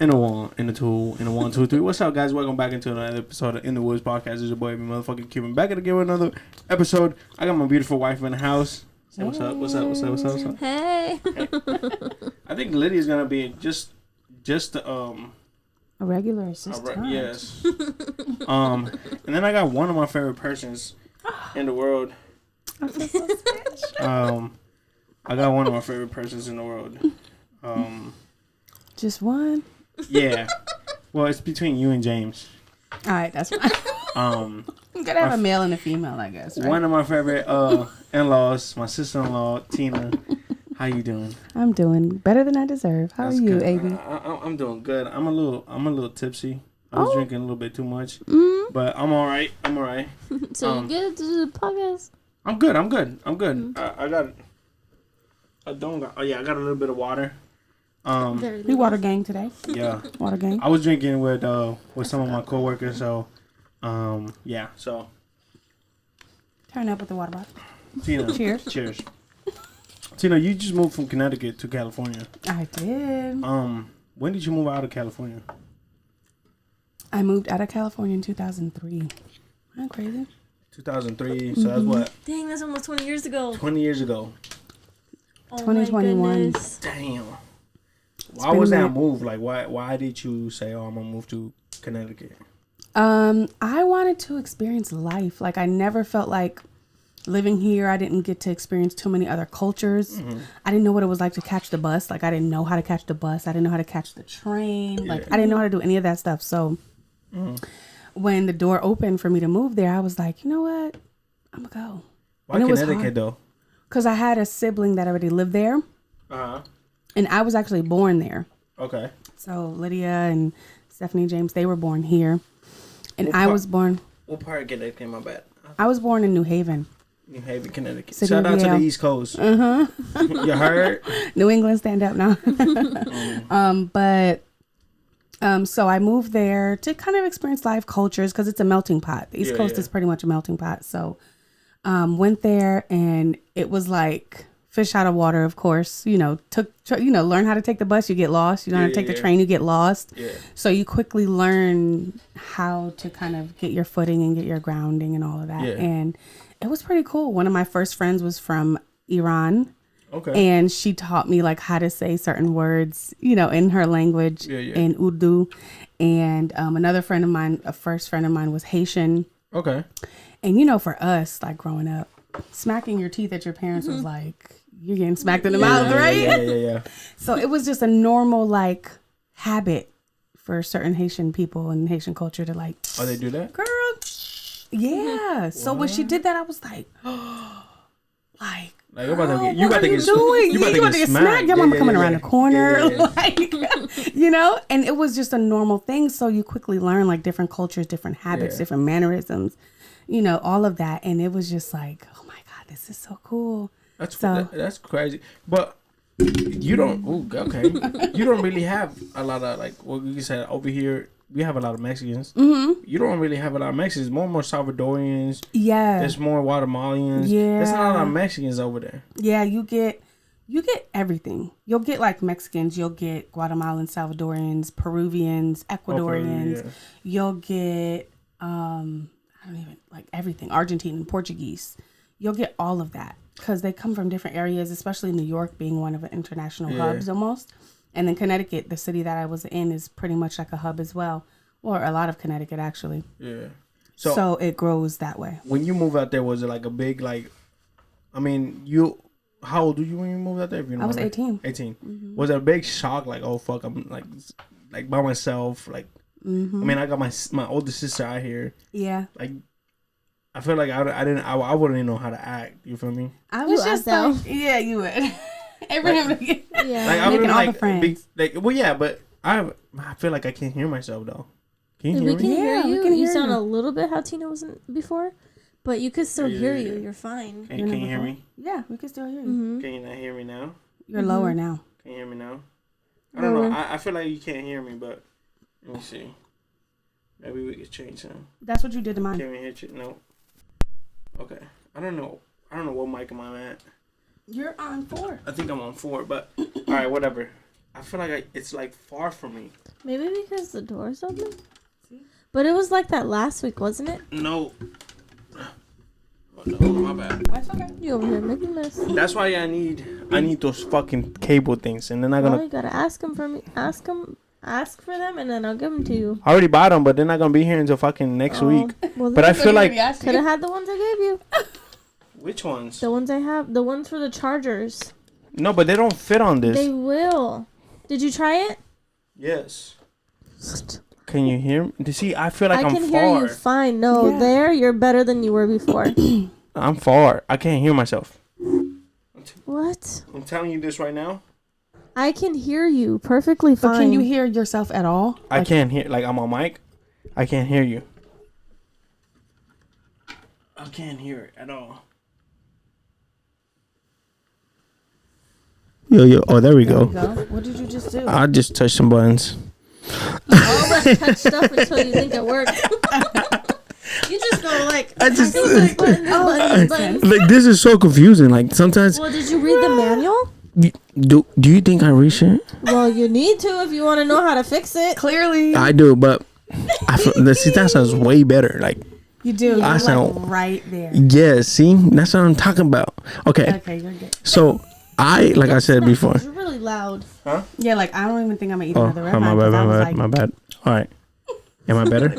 In a one, in a two, in a 1, 2, 3. What's up, guys? Welcome back into another episode of In the Woodz podcast. It's your boy, motherfucking Cuban, back again with another episode. I got my beautiful wife in the house. Say what's up, what's up, what's up, what's up, what's up? Hey. I think Lydia's gonna be just a regular assistant. Yes. And then I got one of my favorite persons in the world. I feel so special. I got one of my favorite persons in the world. Just one? Yeah. Well, it's between you and James. All right, that's fine. You gotta have a male and a female, I guess. Right? One of my favorite in-laws, my sister-in-law, Tina. How you doing? I'm doing better than I deserve. How That's are you, good. AB? I'm doing good. I'm a little tipsy. I was drinking a little bit too much, Mm-hmm. but I'm all right. So you good to do the podcast? I'm good. Mm-hmm. I got. I got a little bit of water. We water gang today. Yeah. Water gang. I was drinking with some of my coworkers, so yeah. So Turn up with the water bottle. Tina, cheers. Tina, you just moved from Connecticut to California. I did. When did you move out of California? I moved out of California in 2003. Isn't that crazy? 2003. So that's what? Dang, that's almost 20 years ago. 20 years ago. Oh 2021. Damn. Why was that move? Like, why did you say, "Oh, I'm gonna move to Connecticut"? I wanted to experience life. Like, I never felt like living here. I didn't get to experience too many other cultures. Mm-hmm. I didn't know what it was like to catch the bus. Like, I didn't know how to catch the bus. I didn't know how to catch the train. Yeah. Like, I didn't know how to do any of that stuff. So, when the door opened for me to move there, I was like, you know what? I'm gonna go. Why Connecticut though? Because I had a sibling that already lived there. Uh-huh. And I was actually born there. Okay. So Lydia and Stephanie James, they were born here. And was born... What part of Connecticut, my bad? I was born in New Haven. New Haven, Connecticut. City Shout out to the East Coast. Uh-huh. You heard? New England, stand up now. So I moved there to kind of experience live cultures because it's a melting pot. The East Coast is pretty much a melting pot. So went there and it was like... fish out of water, of course. Learn how to take the bus, you get lost. You know how to take the train, you get lost. Yeah. So you quickly learn how to kind of get your footing and get your grounding and all of that. Yeah. And it was pretty cool. One of my first friends was from Iran. Okay. And she taught me like how to say certain words, in her language, in Urdu. And another friend of mine, a first friend of mine was Haitian. Okay. And for us, like growing up, smacking your teeth at your parents was like, you're getting smacked in the mouth, right? Yeah. So it was just a normal like habit for certain Haitian people and Haitian culture to like. Oh, they do that? Girl, yeah. So when she did that, I was like, like you about to get smacked. Your mama coming around the corner, like, And it was just a normal thing. So you quickly learn like different cultures, different habits, different mannerisms, all of that, and it was just like, oh my God, this is so cool. That's crazy. But you don't. Okay. You don't really have a lot of like what you said over here. We have a lot of Mexicans. Mm-hmm. You don't really have a lot of Mexicans. More Salvadorians. Yeah. There's more Guatemalans. Yeah. There's not a lot of Mexicans over there. Yeah, you get everything. You'll get like Mexicans. You'll get Guatemalans, Salvadorians, Peruvians, Ecuadorians. You'll get I don't even like everything. Argentine, Portuguese. You'll get all of that. Because they come from different areas, especially New York being one of the international hubs almost. And then Connecticut, the city that I was in, is pretty much like a hub as well. Or a lot of Connecticut, actually. Yeah. So it grows that way. When you moved out there, was it like a big, like, how old were you when you moved out there? I was 18. 18. Mm-hmm. Was it a big shock? Like, oh, fuck, I'm like by myself. Like, I got my older sister out here. Yeah. Like, I feel like I wouldn't even know how to act. You feel me? I was just like, yeah, you would. Abraham, like, making all the friends. But I feel like I can't hear myself though. Can you hear me? We can hear you. You sound a little bit how Tina was before, but you could still hear you. You're fine. Can you hear me? Yeah, we can still hear you. Mm-hmm. Can you not hear me now? You're lower now. Can you hear me now? I don't know. I feel like you can't hear me, but let me see. Maybe we could change something. That's what you did to mine. Can we hit you? No. Okay. I don't know what mic am I at. You're on 4. I think I'm on 4, but all right, whatever. I feel like it's like far from me. Maybe because the door's open. But it was like that last week, wasn't it? No. Oh, no, my bad. That's okay. You over here making mess. That's why I need those fucking cable things, and then I'm Well, gonna. you gotta ask them for me. Ask for them, and then I'll give them to you. I already bought them, but they're not gonna be here until fucking next week. Well, But I feel like could have had the ones I gave you. which ones? The ones I have. The ones for the chargers. No, but they don't fit on this. They will. Did you try it? Yes. Can you hear me? You see, I feel like I'm can far. hear you fine. No, Yeah. there you're better than you were before. I'm far. I can't hear myself. What? I'm telling you this right now. I can hear you perfectly fine. But can you hear yourself at all? I can't hear. Like, I'm on mic. I can't hear you. I can't hear it at all. Yo. Oh, there we There go. we go. What did you just do? I just touched some buttons. always touch stuff until you think it works. You just go like, I just- buttons. Like, this is so confusing. Like, sometimes. Well, did you read the manual? Do you think I reach it? Well, you need to if you want to know how to fix it. Clearly, I do, but see, that sounds way better. Like, you do. I You're sound- like right there. yeah, see? That's what I'm talking about. Okay. Okay, you're good. So, like I said before. You're really loud. Yeah, like I don't even think I'm gonna eat Oh, another red my wine, 'cause I was bad, like, my bad. All right. Am I better?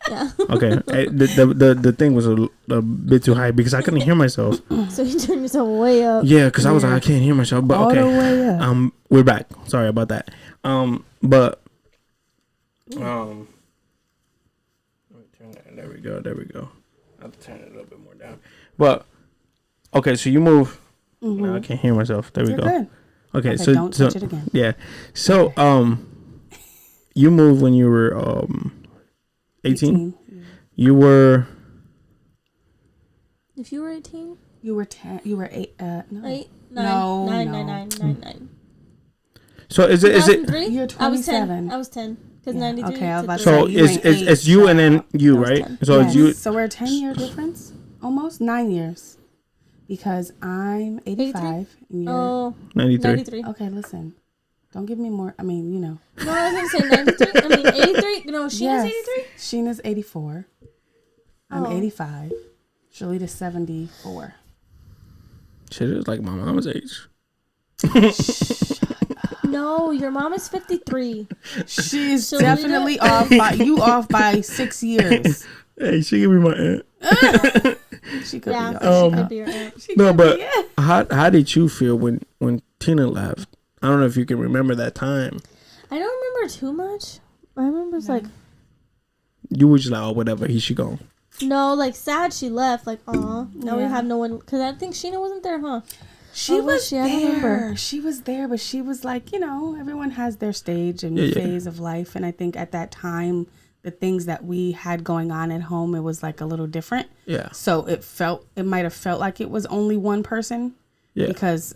Yeah. Okay. The thing was a bit too high because I couldn't hear myself. So you turn yourself way up. Yeah, because I was like, I can't hear myself. But all okay. the way up. We're back. Sorry about that. But let me turn that. There we go. I have to turn it a little bit more down. But okay, so you move. Now I can't hear myself. There we You're go. good. Okay, Okay, so don't touch it again. Yeah. So you moved when you were 18. You were If you were 18, You were 10. You were 8. No. 8, 9, No, 9, no. 9, 9, 9. so is it 2003? You're I was 10. 27. I was 10. Because Yeah, 93. okay, I was to about to 3. so say, you it's ain't eight, it's you and then child. you, I was right? 10. So Yes. it's you. So we're a 10-year difference, almost 9 years, because I'm 85 and you're. Oh, 93. 93. Okay, listen, don't give me more. I mean, you know. No, I was going to say 93. I mean, 83. No, Sheena's Yes. 83? Sheena's 84. I'm Oh. 85. Shalita's 74. Shit, it was like my mama's age. No, your mom is 53. She's Shalita definitely is- off by 6 years. Hey, she give me my aunt. She could Yeah, be. she could be your aunt. No, but how did you feel when Tina left? I don't know if you can remember that time. I don't remember too much. I remember it's like, You were just like, oh, whatever, he should go. no, like sad she left. Like, aw, now we Yeah. have no one. Because I think Sheena wasn't there, huh? She Oh, was was she? I don't remember. there. She was there, but she was like, you know, everyone has their stage and Yeah, yeah. phase of life. And I think at that time, the things that we had going on at home, it was like a little different. Yeah. So it might have felt like it was only one person Yeah. because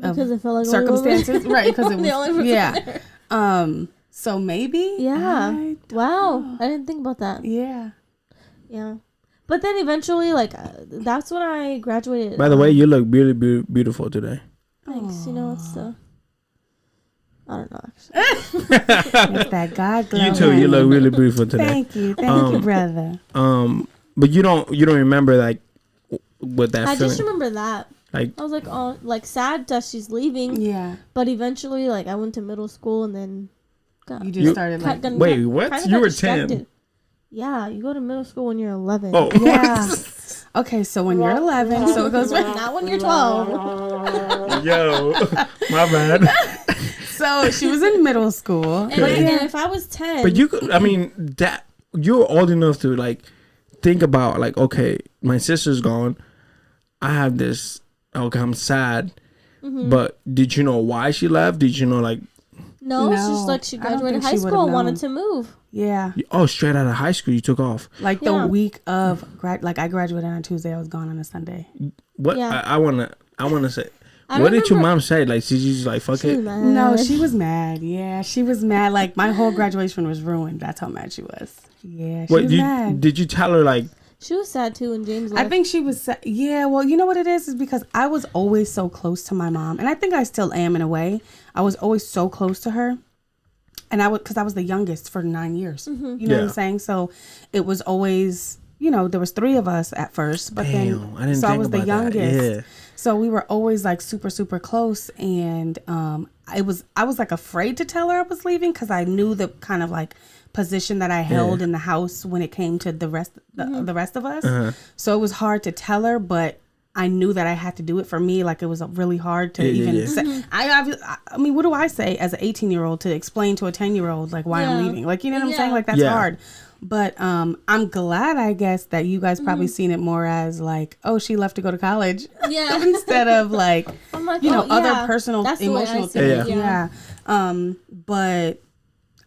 of Because it felt like circumstances. Right. Because it was, the only person yeah. there. So maybe. Yeah. Wow. I didn't think about that. Yeah. Yeah. But then eventually, like, that's when I graduated. By the way, you look really beautiful today. Thanks. You know, it's the. I don't know, actually. It's that God glow. You too. You look really beautiful today. Thank you. Thank you, brother. But you don't remember like what that I feeling. just remember that. Like, I was like, oh, like sad that she's leaving. Yeah. But eventually, like, I went to middle school and then got You just started like. wait, what? You were 10. Yeah, you go to middle school when you're 11. Oh, Yeah. Okay, so when you're 11, so it goes right. Not when you're 12. yo, my bad. So she was in middle school. And, like, and if I was 10. But you could, I mean, that you're old enough to like think about like, okay, my sister's gone. I have this. Okay, I'm sad. Mm-hmm. But did you know why she left? Did you know like? No, it's No, just like she I don't graduated think high she school and would've wanted known. to move. Yeah. Oh, straight out of high school, you took off. Like Yeah. the week of like I graduated on Tuesday, I was gone on a Sunday. What? Yeah. I wanna say. I What did your remember- mom say? Like, she just like fuck She was it. mad. No, she was mad. Yeah, she was mad. Like my whole graduation was ruined. That's how mad she was. Yeah, she What was mad. did you tell her like? She was sad too when James left. I think she was. Yeah, well, you know what it is because I was always so close to my mom, and I think I still am in a way. I was always so close to her. And because I was the youngest for 9 years. Mm-hmm. You know what I'm saying? So it was always, there was 3 of us at first, but I was the youngest. Yeah. So we were always like super, super close. And I was like afraid to tell her I was leaving because I knew the kind of like position that I held in the house when it came to the rest of us. Uh-huh. So it was hard to tell her, but I knew that I had to do it for me. Like it was really hard to even say. Mm-hmm. I mean, what do I say as an 18-year-old to explain to a 10-year-old like why I'm leaving? Like, you know what I'm saying? Like that's hard. But I'm glad, I guess, that you guys probably seen it more as like, oh, she left to go to college. Yeah. Instead of like, other personal emotional things. Yeah. But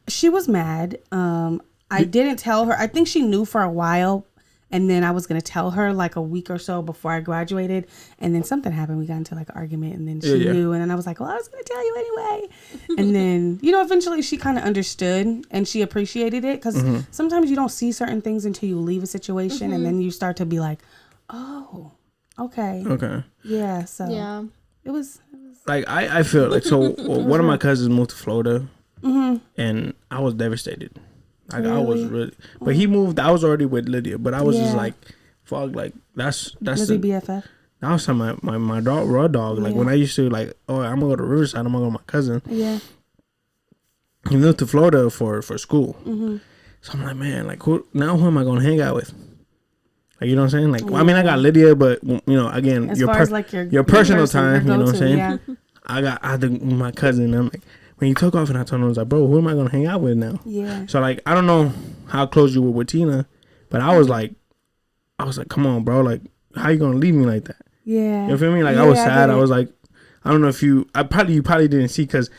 she was mad. I didn't tell her. I think she knew for a while. And then I was going to tell her like a week or so before I graduated. And then something happened. We got into like an argument and then she knew. And then I was like, well, I was going to tell you anyway. And then, eventually she kind of understood and she appreciated it. Because sometimes you don't see certain things until you leave a situation. And then you start to be like, oh, okay. Okay. Yeah. So it was like, I feel like, so one of my cousins moved to Florida and I was devastated. Like really? I was really, but he moved. I was already with Lydia, but I was just like, fuck, like that's Lydia BFF. That was my dog, raw dog. Like when I used to like, oh, I'm gonna go to Riverside. I'm gonna go with my cousin. Yeah. He moved to Florida for school. So I'm like, man, like who am I gonna hang out with? Like you know what I'm saying? Like well, I mean, I got Lydia, but again, as far as like your personal time. You know what I'm saying? Yeah. I had my cousin. I'm like. When he took off and I told him, I was like, bro, who am I going to hang out with now? Yeah. So, like, I don't know how close you were with Tina, but I was like, come on, bro. Like, how you going to leave me like that? Yeah. You feel me? Like, I was sad. I was like, I don't know if you probably didn't see because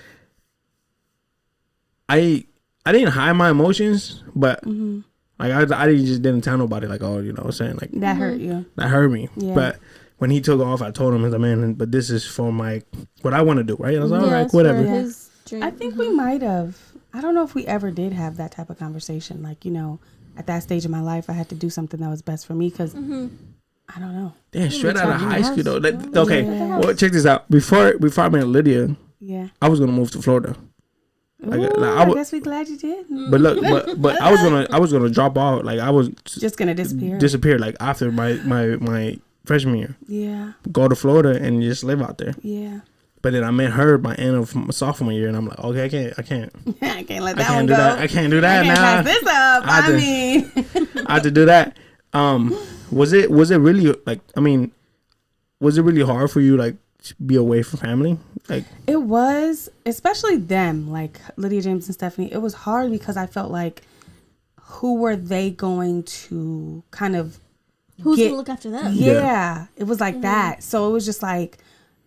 I didn't hide my emotions, but like, I just didn't tell nobody, like, oh, you know what I'm saying? Like, that hurt you. That hurt me. Yeah. But when he took off, I told him, as a man, but this is for what I want to do, right? I was like, all right, whatever. I think we might have. I don't know if we ever did have that type of conversation. Like, at that stage of my life, I had to do something that was best for me because I don't know. Damn, straight out of high school though. Okay, well, check this out. Before I met Lydia, I was gonna move to Florida. I guess we're glad you did. But look, but I was gonna drop off. Like I was just gonna disappear. Disappear like after my freshman year. Yeah. Go to Florida and just live out there. Yeah. But then I met her by end of my sophomore year, and I'm like, okay, I can't let that one go. I can't do that now. Pass this up. I had to do that. Was it really like? I mean, was it really hard for you like to be away from family? Like it was, especially them, like Lydia, James, and Stephanie. It was hard because I felt like, who were they going to kind of? Who's gonna look after them? Yeah. It was like that. So it was just like.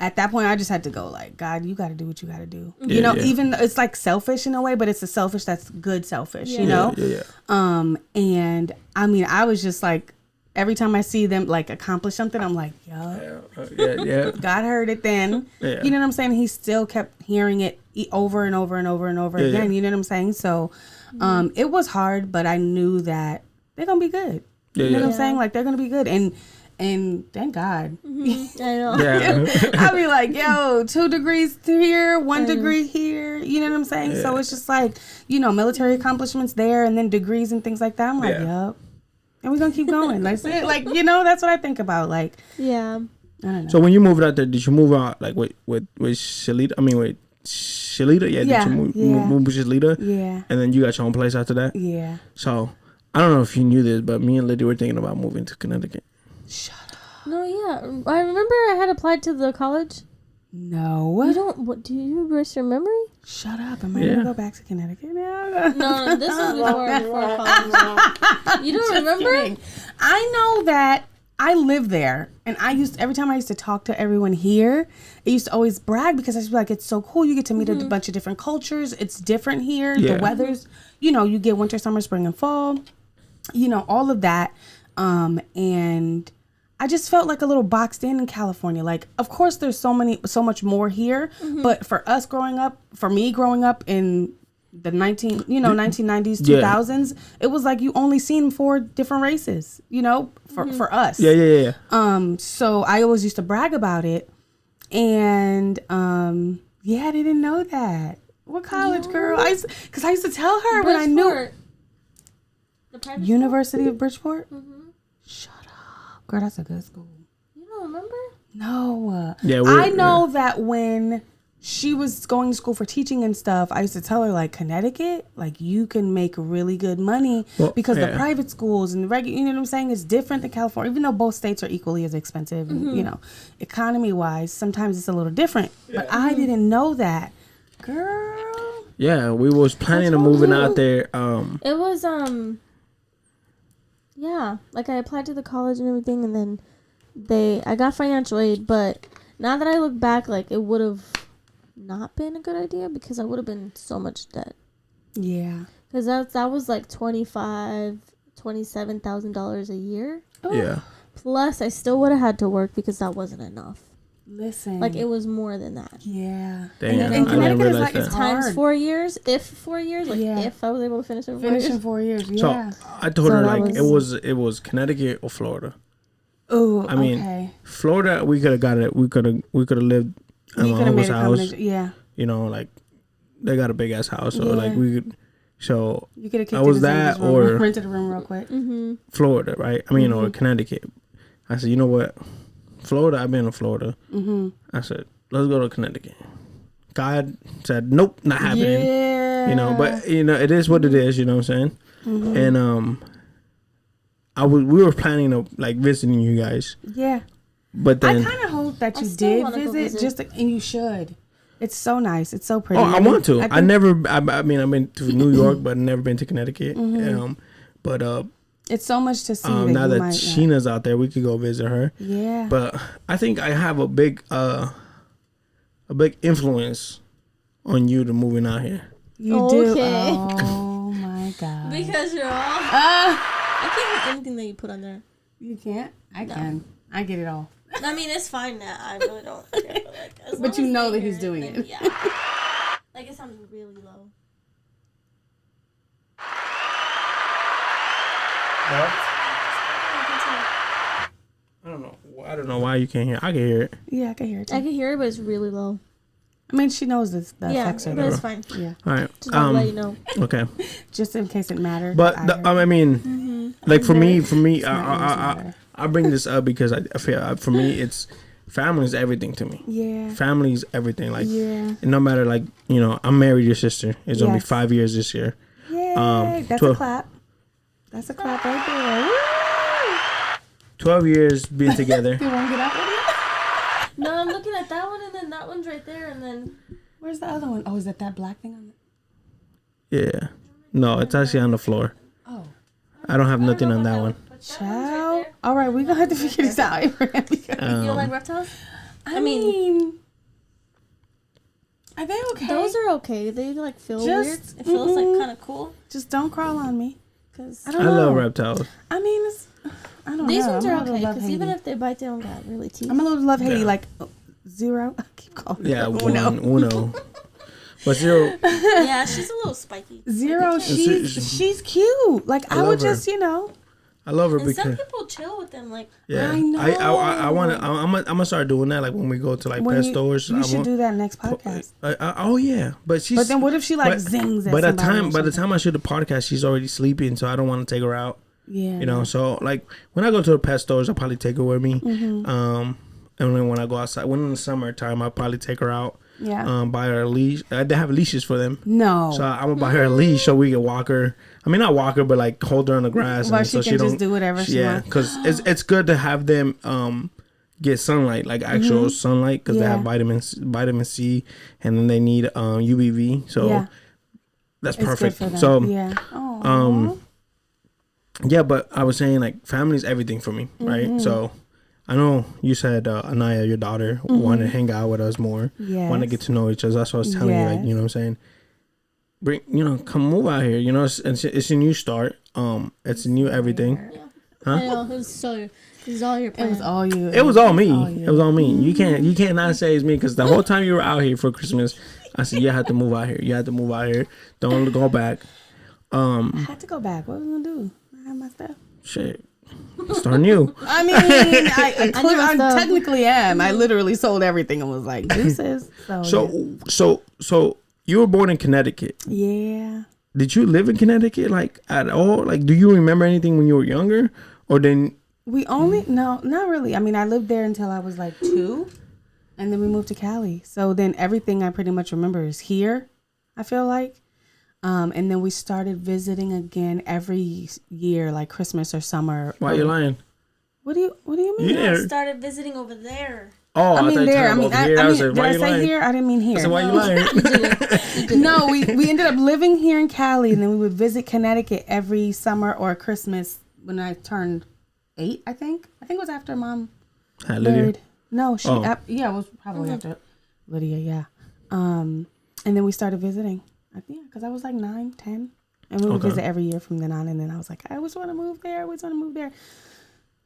At that point, I just had to go like, God, you got to do what you got to do. Yeah, even though it's like selfish in a way, but it's a selfish that's good selfish, you know? Yeah. And I mean, I was just like, every time I see them like accomplish something, I'm like, yeah. God heard it then. Yeah. You know what I'm saying? He still kept hearing it over and over and over and over again. You know what I'm saying? So it was hard, but I knew that they're going to be good. You know what I'm saying? Like, they're going to be good. And thank God. I know. Yeah. I'll be like, 2 degrees here, 1 degree here. You know what I'm saying? Yeah. So it's just like, military accomplishments there and then degrees and things like that. I'm like, yup. And we're going to keep going. Like, that's what I think about. Like, yeah. I don't know. So when you moved out there, did you move out like with Shalita? I mean, with Shalita? Yeah. Did you move with Shalita? Yeah. And then you got your own place after that? Yeah. So I don't know if you knew this, but me and Lydia were thinking about moving to Connecticut. Shut up. No, yeah. I remember I had applied to the college. No. You don't. What do you erase your memory? Shut up. Am I gonna go back to Connecticut now? No, this was before college. You don't remember? Kidding. I know that I lived there, and every time I used to talk to everyone here, I used to always brag because I was like, it's so cool. You get to meet a bunch of different cultures. It's different here. Yeah. The weather's, you get winter, summer, spring, and fall. All of that. And I just felt like a little boxed in California. Like, of course, there's so much more here. But for me growing up in the 1990s, 2000s, it was like you only seen 4 different races, for us. Yeah. So I always used to brag about it. And Yeah, I didn't know that. What college, girl? Because I used to tell her when I knew. The private University of Bridgeport? Mm-hmm. Shut up. Girl, that's a good school. You don't remember? No. Yeah, I know that when she was going to school for teaching and stuff, I used to tell her, like, Connecticut, like, you can make really good money because the private schools and the regular, you know what I'm saying, is different than California, even though both states are equally as expensive. And, you know, economy-wise, sometimes it's a little different. Yeah. But I didn't know that. Girl. Yeah, we was planning on moving out there. It was, yeah, like I applied to the college and everything, and then I got financial aid, but now that I look back, like, it would have not been a good idea because I would have been so much debt. Yeah. Because that was like $27,000 a year. Yeah. Plus, I still would have had to work because that wasn't enough. Listen. Like, it was more than that. Yeah. Damn, and Connecticut is like, it's times 4 years, if 4 years, like, if I was able to finish in 4 years. In 4 years, yeah. So, I told her, like, it was Connecticut or Florida. Oh, I mean, Florida, we could have got it. We could have lived in my uncle's house. Yeah. You know, like, they got a big ass house, so like we could. So you could have I was that or rented a room real quick. Mm-hmm. Florida, right? I mean, or Connecticut. I said, you know what, Florida. I've been to Florida. Mm-hmm. I said, let's go to Connecticut. God said, nope, not happening. Yeah. You know, but you know, it is what it is. You know what I'm saying? Mm-hmm. And we were planning of like visiting you guys. Yeah. But then I kind of hope that you did visit, and you should. It's so nice. It's so pretty. Oh, I want to. I mean, I've been to New York, but never been to Connecticut. But it's so much to see. Now that Sheena's out there, we could go visit her. Yeah. But I think I have a big influence on you to moving out here. You do. Oh my God. Because you're all. I can't have anything that you put on there. You can't. I can. I get it all. I mean, it's fine now. I really don't care. But, like, but you know that he's doing it. Yeah. Like, it sounds really low. I don't know why you can't hear. I can hear it. Yeah, I can hear it too. I can hear it, but it's really low. I mean, she knows this. That affects her. But it's fine. Yeah. All right. Just want to let you know. Okay. Just in case it matters. But I mean, like for me, I bring this up because I feel for me it's family is everything to me. Yeah. Family is everything. Like, and no matter, like, you know, I'm married to your sister. It's gonna be 5 years this year. Yay! That's a clap. That's a clap right there. Woo! 12 years being together. You want to get out with it? No, I'm looking at that one, and then that one's right there, and then where's the other one? Oh, is that black thing on it? Yeah. No, it's actually on the floor. Oh. I don't have nothing on that one. Child. All right, we're gonna have to figure this out. You don't like reptiles? I mean, are they okay? Those are okay. They like feel weird. It feels like kind of cool. Just don't crawl on me, cause I love reptiles. I mean, I don't know. These ones are okay because even if they bite, they don't got really teeth. I'm a little love Haiti, like Zero. I keep calling her Uno. But Zero. Yeah, she's a little spiky. Zero, she's cute. Like I would just, you know. I love her and because some people chill with them. Like, yeah, I know. I'm gonna start doing that. Like when we go to like pet stores. You should do that next podcast. Oh yeah, but then what if she like zings at somebody? By the time I shoot the podcast, she's already sleeping, so I don't want to take her out. Yeah, you know. So like when I go to the pet stores, I'll probably take her with me. And then when I go outside, when in the summertime, I'll probably take her out. Yeah. Buy her a leash. They have leashes for them. No. So I'm gonna buy her a leash so we can walk her. I mean, not walk her, but like hold her on the grass. But so she can just do whatever she wants. Yeah, because it's good to have them get sunlight, like actual sunlight, because they have vitamin C, and then they need UVV. So that's perfect. So yeah, but I was saying like family is everything for me, right? So. I know you said Anaya, your daughter, wanted to hang out with us more. Yes. Want to get to know each other. That's what I was telling you. Like, you know what I'm saying? Come move out here. You know, it's a new start. It's a new everything. Yeah. Huh? I know. It was all your plan. It was all you. It was all me. It was all me. You can't not say it's me because the whole time you were out here for Christmas, I said you have to move out here. You have to move out here. Don't go back. I had to go back. What was I gonna do? I had my stuff. Shit. Starting new. I mean, I stuff. technically am. I literally sold everything and was like, deuces. So you were born in Connecticut. Yeah. Did you live in Connecticut like at all? Like, do you remember anything when you were younger, or then? No, not really. I mean, I lived there until I was like 2, and then we moved to Cali. So then everything I pretty much remember is here, I feel like. And then we started visiting again every year, like Christmas or summer. Why are you lying? What do you mean? Yeah. Started visiting over there. Oh, I mean there. I mean, did did I say here? I didn't mean here. So why you lying? No, we ended up living here in Cali, and then we would visit Connecticut every summer or Christmas when I turned 8. I think it was after Mom married. No, she. Yeah, it was probably after Lydia. Yeah. And then we started visiting. I think because I was like 9, 10, and we would visit every year from then on. And then I was like, I always want to move there. I always want to move there.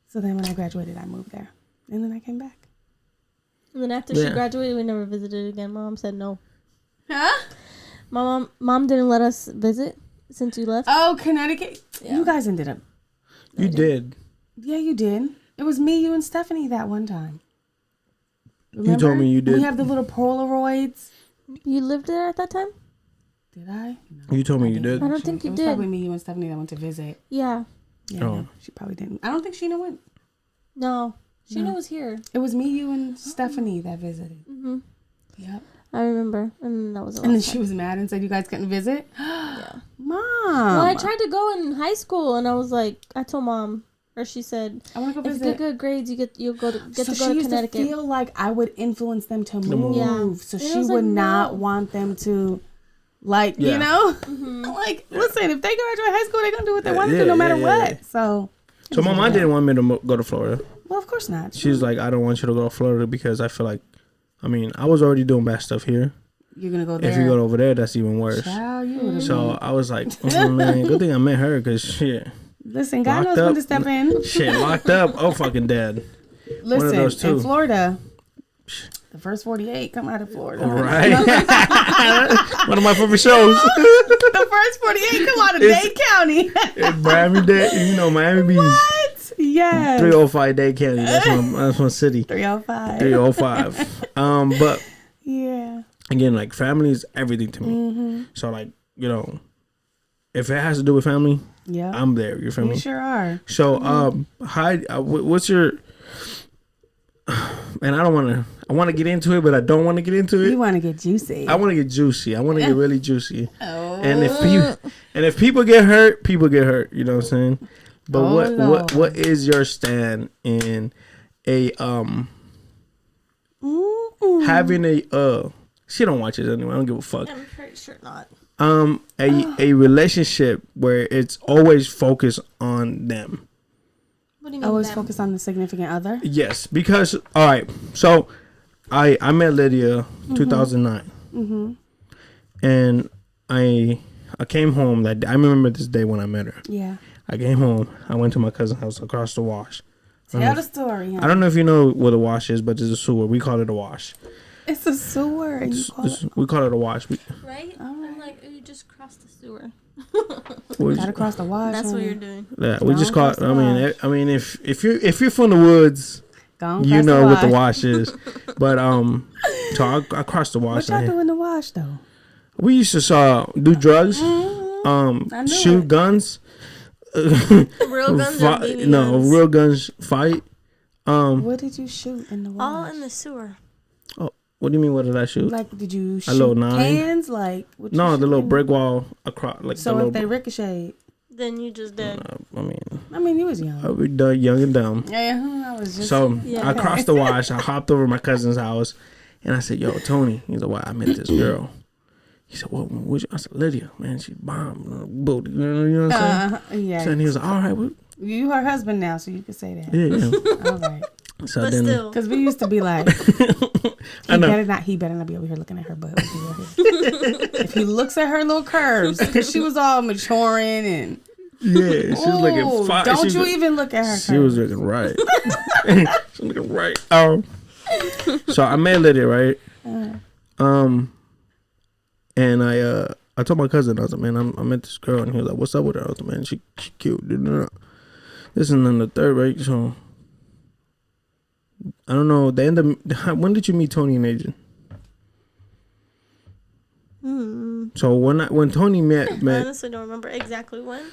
So then when I graduated, I moved there, and then I came back. And then after she graduated, we never visited again. Mom said no. Huh? Mom didn't let us visit since you left. Oh, Connecticut. Yeah. You guys ended up. You did. Yeah, you did. It was me, you, and Stephanie that one time. Remember? You told me you did. We have the little Polaroids. You lived there at that time? Did I? No, you told me you did. I don't think you it did. It was probably me, you, and Stephanie that went to visit. Yeah. Yeah, no, she probably didn't. I don't think Sheena went. No. Sheena was here. It was me, you, and Stephanie that visited. Mm-hmm. Yep. I remember. And that was And then she was mad and said you guys couldn't visit? Yeah. Mom. Well, I tried to go in high school, and I was like, I told Mom, or she said, I want to go visit. If you get good grades, you'll go to she Connecticut. used to feel like I would influence them to move. Yeah. So she would not want them to, like, you know? Mm-hmm. Like, listen, if they graduate high school, they're going to do what they want to do no matter what. So my mom didn't want me to go to Florida. Well, of course not. She's like, I don't want you to go to Florida because I feel like, I mean, I was already doing bad stuff here. You're going to go there. If you go over there, that's even worse. Child, so I was like, oh, man, good thing I met her because shit. Listen, God knows when to step in. Shit, locked up. Oh, fucking dead. Listen, one of those two. In Florida, the first 48 come out of Florida. Right. One of my favorite shows. The first 48 come out of Dade County. It's Miami-Dade. You know, Miami Beach. What? Yes. 305 Dade County. That's my city. 305. 305. But yeah. Again, like, family is everything to me. Mm-hmm. So, like, you know, if it has to do with family, I'm there. You feel me? You sure are. So, what's your? And I want to get into it, but I don't want to get into it. You want to get juicy. I want to get juicy. I want to get really juicy. Oh. And if people get hurt, people get hurt. You know what I'm saying? But what is your stand in a having a she don't watch it anyway. I don't give a fuck. I'm pretty sure not. A relationship where it's always focused on them. What do you mean? Always focus on the significant other? Yes, because all right. So I met Lydia 2009. Mm-hmm. And I came home that day. I remember this day when I met her. Yeah. I came home. I went to my cousin's house across the wash. Tell the story. I don't know if you know what a wash is, but it's a sewer. We call it a wash. It's a sewer. And we call it a wash. Right? I'm like, you just crossed the sewer. Gotta cross the wash. That's what you're doing. Yeah, we just call it. I mean, if you're from the woods, you know what the wash is. But so I crossed the wash. What y'all do in the wash though? We used to do drugs, shoot guns. Real guns or BB guns? Real guns fight. What did you shoot in the wash? All in the sewer. Oh, what do you mean? What did I shoot? Like, did you shoot a little 9 cans? Like, no, the little brick wall across. Like, so if they ricochet, then you just dead. I mean, you was young. I was young and dumb. Yeah, I was just. So I crossed the wash. I hopped over my cousin's house, and I said, "Yo, Tony." He's like, "Well, I met this girl." He said, "Well, I said, Lydia, man, she bombed, booty." You know what I'm saying? Yeah. So then he was like, "All right, well, you her husband now, so you can say that." Yeah. All right. So but then, still, because we used to be like, he better not be over here looking at her butt. If he looks at her little curves, because she was all maturing and. Yeah, she was looking fine. Don't you even look at her. She was looking right. She was looking right. So I met Lydia, right? And I told my cousin, I was like, man, I met this girl, and he was like, what's up with her? I was like, man, she cute. This is in the third break, so I don't know. The end of when did you meet Tony and Agent? So when Tony met, I honestly don't remember exactly when.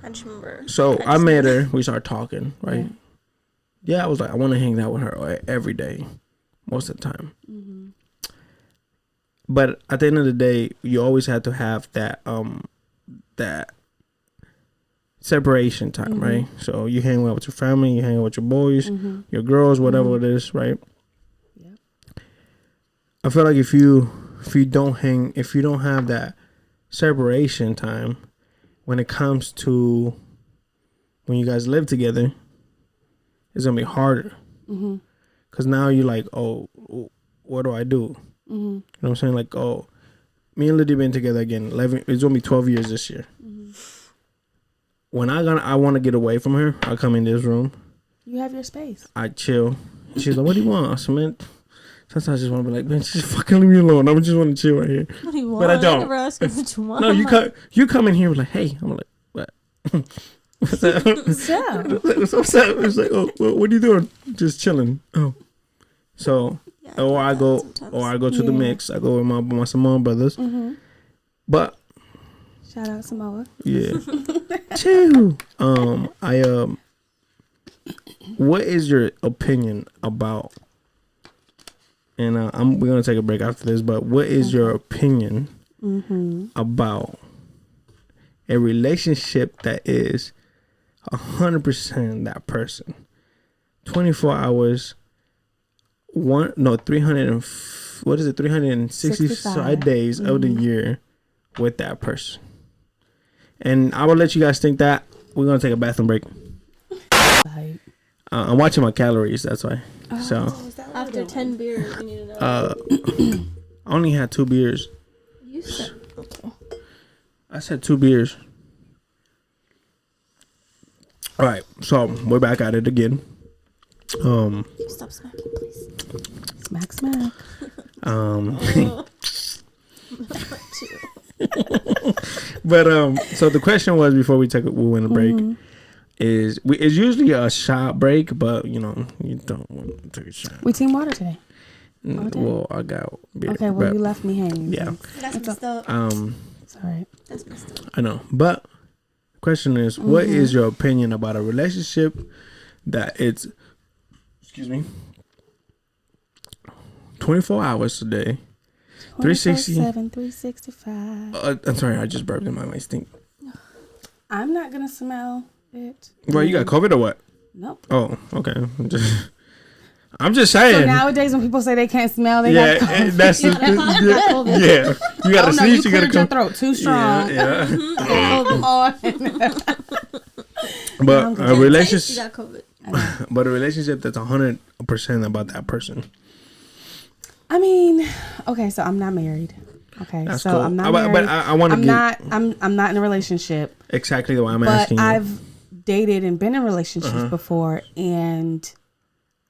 I just remember. So I met her. We started talking, right? Yeah, I was like, I want to hang out with her every day, most of the time. Mm-hmm. But at the end of the day, you always have to have that that separation time, mm-hmm. right? So you hang out with your family, you hang out with your boys, mm-hmm. your girls, whatever mm-hmm. it is, right? Yeah. I feel like if you don't have that separation time, when it comes to when you guys live together, it's gonna be harder. Mm-hmm. Cause now you're like, oh, what do I do? Mm-hmm. You know what I'm saying? Like, oh, me and Lydia been together again 11. It's gonna be 12 years this year. Mm-hmm. When I want to get away from her, I come in this room. You have your space. I chill. She's like, what do you want? I said, man, sometimes I just want to be like, man, just fucking leave me alone. I just want to chill right here. What do you want? But I don't. I never ask you what you want. No, you come in here like, hey. I'm like, what? What's up? What's up? It's like, oh, what are you doing? Just chilling. Oh, so or I go to the mix. I go with my Samoan brothers. Mm-hmm. But shout out Samoa. Yeah. Chill. What is your opinion about? And we're gonna take a break after this. But what is your opinion about a relationship that is 100% that person, 24 hours, 365 days of the year with that person? And I will let you guys think that. We're gonna take a bathroom break. I'm watching my calories, that's why. So after 10 beers, you need to know. I only had 2 beers. You said okay. I said 2 beers. All right, so we're back at it again. Stop smacking, please. Smack. But so the question was before we went a break is it's usually a shot break, but you don't want to take a shot. We team water today. Well, I got beer. Okay, well, you left me hanging. Yeah, that's messed up. Sorry, that's messed up. I know, but the question is, what is your opinion about a relationship that it's 24 hours a day, 365. I'm sorry, I just burped in my stink. I'm not gonna smell it. Well, you got COVID or what? Nope. Oh, okay. I'm just saying. So nowadays, when people say they can't smell, they got COVID. That's you gotta sneeze. You cleared your throat too strong. Yeah. But a relationship. You got COVID. But a relationship that's 100% about that person. I mean, okay, so I'm not married. Okay, that's so cool. I'm not married. But I want to get. I'm not in a relationship. Exactly the way I'm asking you. But I've dated and been in relationships before, and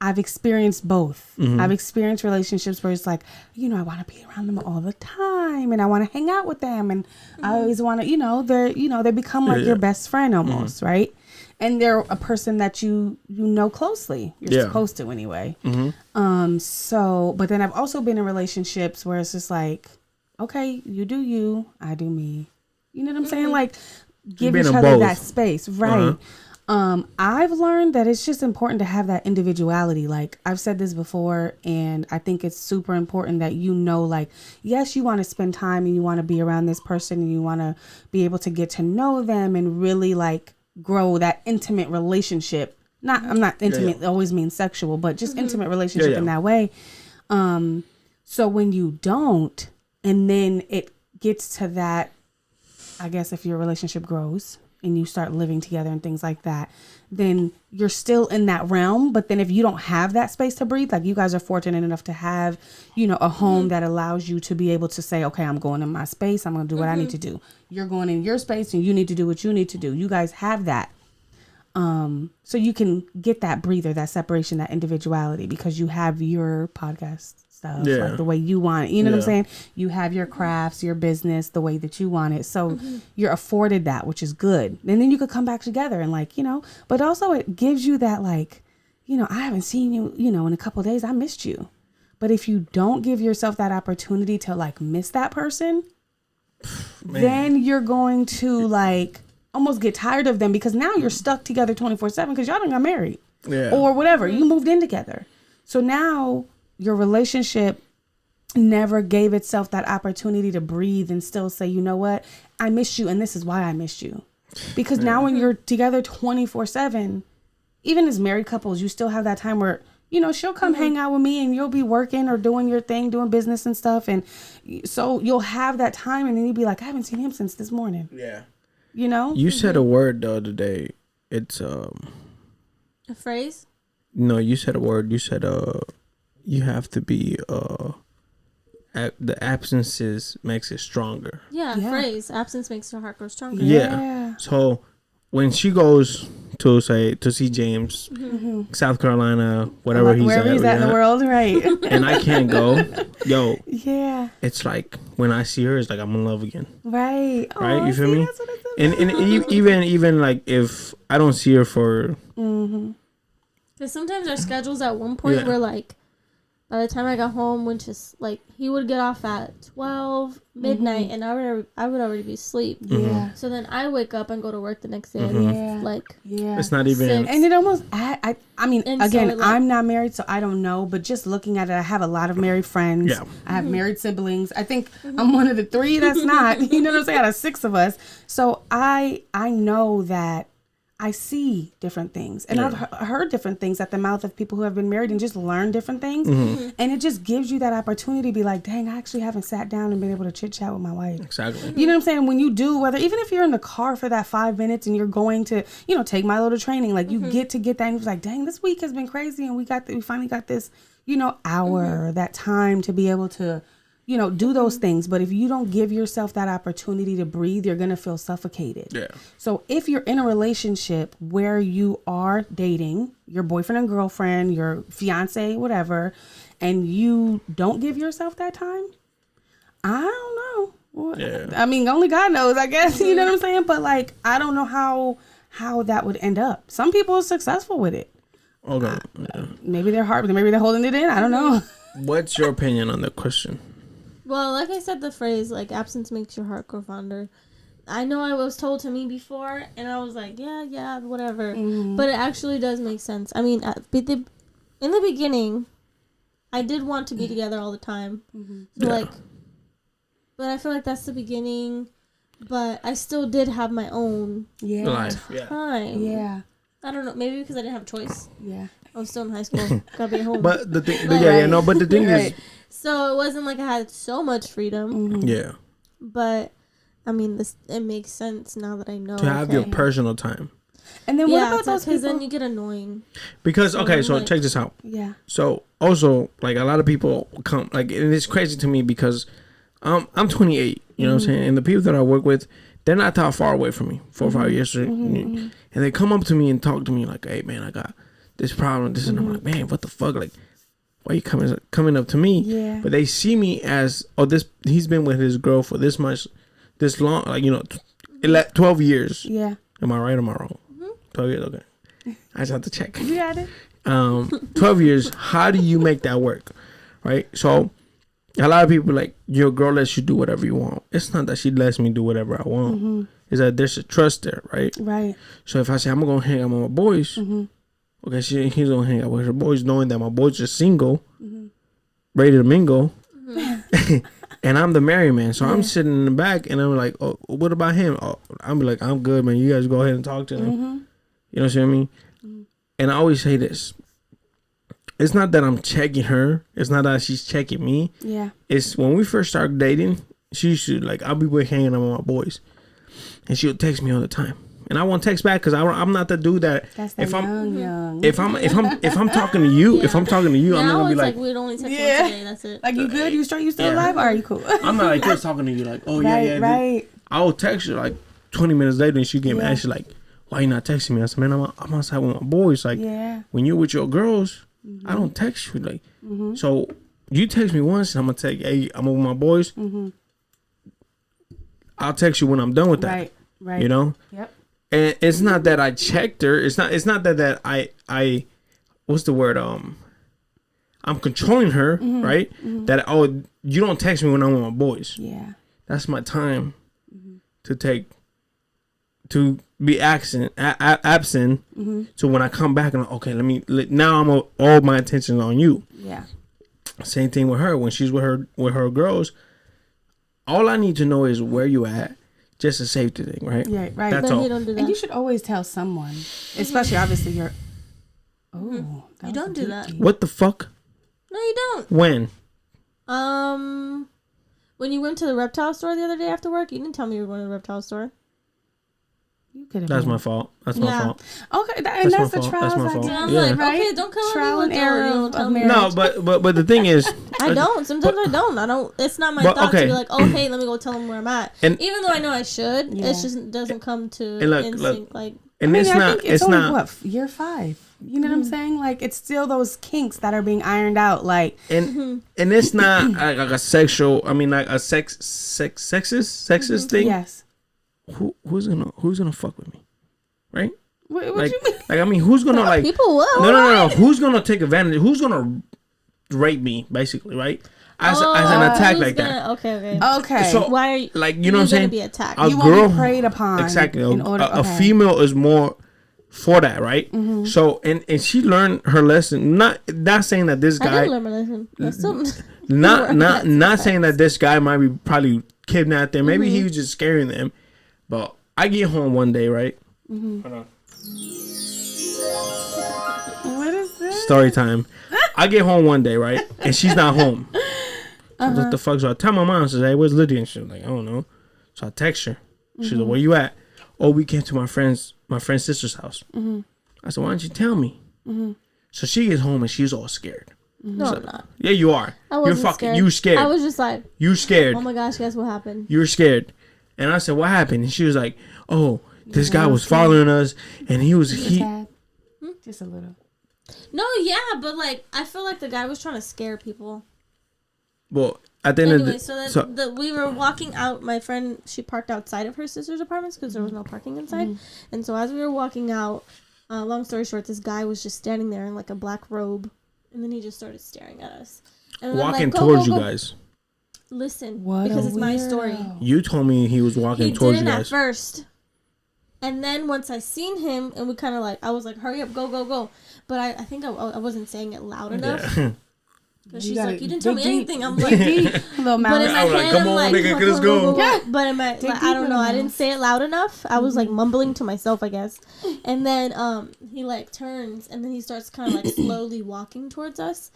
I've experienced both. I've experienced relationships where it's like, I want to be around them all the time, and I want to hang out with them, and I always want to, they become like your best friend almost, right? And they're a person that you know closely. You're supposed to anyway. So, but then I've also been in relationships where it's just like, okay, you do you, I do me. You know what I'm saying? Like, give each other that space, right? I've learned that it's just important to have that individuality. Like, I've said this before, and I think it's super important that like, yes, you want to spend time and you want to be around this person and you want to be able to get to know them and really like grow that intimate relationship. I'm not intimate. It always means sexual, but just intimate relationship in that way. So when you don't, and then it gets to that, I guess if your relationship grows and you start living together and things like that, then you're still in that realm. But then if you don't have that space to breathe, like you guys are fortunate enough to have, a home that allows you to be able to say, okay, I'm going in my space. I'm going to do what I need to do. You're going in your space and you need to do what you need to do. You guys have that. So you can get that breather, that separation, that individuality, because you have your podcasts stuff, Yeah. like the way you want it. You know what I'm Yeah. saying? You have your crafts, your business, the way that you want it. So you're afforded that, which is good. And then you could come back together and like, you know, but also it gives you that like, you know, I haven't seen you, you know, in a couple of days. I missed you. But if you don't give yourself that opportunity to like miss that person, then you're going to like almost get tired of them because now you're stuck together 24/7 because y'all done got married or whatever. You moved in together. So now your relationship never gave itself that opportunity to breathe and still say, you know what? I missed you. And this is why I missed you. Because now when you're together 24/7, even as married couples, you still have that time where, you know, she'll come hang out with me and you'll be working or doing your thing, doing business and stuff. And so you'll have that time and then you'll be like, I haven't seen him since this morning. Yeah. You know? You said a word the other day. It's A phrase? no, you said a word. You said you have to be the absences makes it stronger. Yeah, Yeah. phrase. Absence makes your heart grow stronger. Yeah. So when she goes to see James, South Carolina, wherever he's wherever at, he's at in the world, right? and I can't go, yo, Yeah. it's like when I see her, it's like I'm in love again. Right. Right? Oh, You feel see, me? that's what it's And about. even like if I don't see her for Because sometimes our schedules at one point were like, by the time I got home, which is like, he would get off at 12, midnight, and I would already be asleep. Yeah. So then I wake up and go to work the next day. Yeah. Like, Yeah. it's not even Six. And it almost, I mean, And again, so, like- I'm not married, so I don't know. But just looking at it, I have a lot of married friends. Yeah. I have married siblings. I think I'm one of the 3 that's not. You know what I'm saying? Out of 6 of us. So I know that I see different things. And I've heard different things at the mouth of people who have been married and just learned different things. And it just gives you that opportunity to be like, dang, I actually haven't sat down and been able to chit chat with my wife. exactly. You know what I'm saying? When you do, whether even if you're in the car for that 5 minutes and you're going to, you know, take Milo to training, like you get that and you're like, dang, this week has been crazy and we finally got this, you know, hour, that time to be able to, you know, do those things. But if you don't give yourself that opportunity to breathe, you're going to feel suffocated. Yeah. So if you're in a relationship where you are dating your boyfriend and girlfriend, your fiance, whatever, and you don't give yourself that time, I don't know. Well, Yeah. I mean, only God knows, I guess. You know what I'm saying? But like, I don't know how that would end up. Some people are successful with it. Okay. Maybe they're hard, maybe they're holding it in. I don't know. What's your opinion on the question? well, like I said, the phrase, like, absence makes your heart grow fonder. I know I was told to me before, and I was like, yeah, whatever. But it actually does make sense. I mean, in the beginning, I did want to be together all the time. So, like, but I feel like that's the beginning. But I still did have my own Yeah. Life. Yeah. time. Yeah. I don't know. Maybe because I didn't have a choice. Yeah. I was still in high school. Gotta be at home. But the thing, Right. but the thing is, So it wasn't like I had so much freedom. yeah, But I mean, it makes sense now that I know to have your personal time. And then what Yeah, about those because people? then you get annoying. Because So okay, I'm so like- check this out. Yeah. So also, like a lot of people come, like, and it's crazy to me because I'm 28. You know what I'm saying? And the people that I work with, they're not that far away from me, 4 or 5 years. And they come up to me and talk to me like, "Hey, man, I got this problem, this," and I'm like, "Man, what the fuck? Like, why you coming up to me?" Yeah. But they see me as, oh, this, he's been with his girl for this long, like, you know, 12 years. Yeah. Am I right or am I wrong? 12 years, okay. I just have to check. You got it. 12 years, how do you make that work? Right? So a lot of people like, your girl lets you do whatever you want. It's not that she lets me do whatever I want. It's that there's a trust there, right? Right. So if I say I'm gonna hang out with my boys, okay, he's gonna hang out with her boys, knowing that my boys are single, ready to mingle, and I'm the married man. So I'm sitting in the back, and I'm like, "Oh, what about him?" Oh, I'm like, "I'm good, man. You guys go ahead and talk to him." You know what I mean? And I always say this: it's not that I'm checking her. It's not that she's checking me. Yeah. It's when we first started dating, she used to, like, I'll be hanging out with my boys, and she'll text me all the time, and I won't text back because I'm not the dude that That's that if I'm young. if I'm talking to you, if I'm talking to you, I'm not Now gonna be it's like, we'd only text Yeah. once a day. That's it. Like, you good? You straight? You still Yeah. alive? All right, you cool. I'm not like just talking to you like, oh right, yeah. right. I'll text her like 20 minutes later, and she get Yeah. mad. She's like, why you not texting me? I said, man, I'm outside with my boys. Like, Yeah. when you're with your girls, I don't text you. Like, so you text me once, and I'm gonna tell you, hey, I'm with my boys. I'll text you when I'm done with that. Right. You know. Yep. And it's not that I checked her. It's not that I what's the word? I'm controlling her, right? That you don't text me when I'm with my boys. Yeah. That's my time to be absent. So when I come back and okay, now I'm all my attention on you. Yeah. Same thing with her when she's with her girls. All I need to know is where you at. Just a safety thing, right? Yeah, right. That's But all. he don't do that. And you should always tell someone, especially obviously you're. Oh, You don't do that. What the fuck? No, you don't. When? When you went to the reptile store the other day after work, you didn't tell me you were going to the reptile store. You could have. That's my fault. That's my fault. Okay, That's and my that's the fault. trials That's my I fault. do. And I'm Yeah. like, Right? okay, don't come Trial on and me with error you don't of tell me. marriage. No, but the thing is, I don't. Sometimes I don't. I don't. It's not my But, thought okay. to be like, oh, hey, let me go tell them where I'm at. And- Even though I know I should, Yeah. it just doesn't come to And look, instinct. Like, and I it's mean, I not. think It's only, not. what, year 5. You know what I'm saying? Like, it's still those kinks that are being ironed out. Like, And it's not like a sexual. I mean, like a sexist thing. yes. Who's gonna fuck with me, right? What Like, you mean? I mean, who's gonna like? people will. No. Who's gonna take advantage? Who's gonna rape me, basically, right? As an attack who's like that. Okay. Okay. So, Why are you? like, you know what I'm gonna saying? be attacked. A you girl won't be preyed upon. exactly. In order, A female is more for that, right? So and she learned her lesson. Not saying that this I guy. did learn my lesson. That's still, Not saying that this guy might be probably kidnapped them. Maybe he was just scaring them. But I get home one day, right? Hold on. What is this? Story time. I get home one day, right? And she's not home. So what the fuck? So I tell my mom, I says, hey, where's Lydia? And she's like, I don't know. So I text her. She's like, where you at? Oh, we came to my friend's sister's house. I said, why don't you tell me? So she gets home and she's all scared. no, I'm not. Yeah, you are. I wasn't You're fucking. scared. You scared. I was just like, You scared. oh my gosh, guess what happened? You were scared. And I said, what happened? And she was like, oh, this guy was following us, and Sad. Just a little. No, yeah, but like, I feel like the guy was trying to scare people. Well, at the end Anyway, of so we were walking out. My friend, she parked outside of her sister's apartments because there was no parking inside. And so as we were walking out, long story short, this guy was just standing there in like a black robe, and then he just started staring at us. And then I'm walking like, towards go. you guys. Listen, What because a it's my weirdo. story. You told me he was walking He towards you didn't at guys. first. And then once I seen him, and we kind of like, I was like, hurry up, go. But I think I wasn't saying it loud enough. Yeah. Because You she's gotta like, you didn't tell me dig deep. anything. I'm Dig like, deep, little but mouse. in my I was like, head, come I'm on, like, nigga, let's go. But in my, like, I don't know, I didn't say it loud enough. I was like mumbling to myself, I guess. And then he like turns, and then he starts kind of like slowly walking towards us.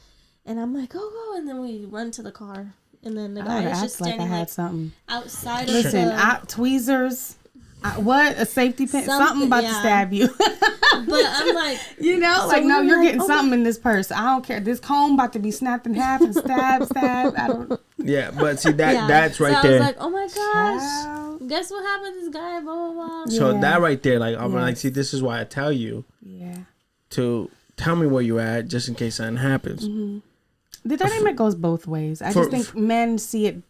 And I'm like, go. And then we run to the car. And then the I guy would is act just like I standing had like something. outside Listen, of the... tweezers. What? A safety pin? Something Something, about to yeah. stab you. But I'm like... You know, So like, we no, were you're like, getting oh something in this purse. I don't care. This comb about to be snapped in half and stab. I don't. Yeah, but see that Yeah. that's right so there. I was like, oh my gosh. Child. Guess what happened to this guy? Blah, blah, blah. So Yeah. that right there, like I'm Yes. like, see, this is why I tell you Yeah. to tell me where you at, just in case something happens. The dynamic goes both ways. I just think men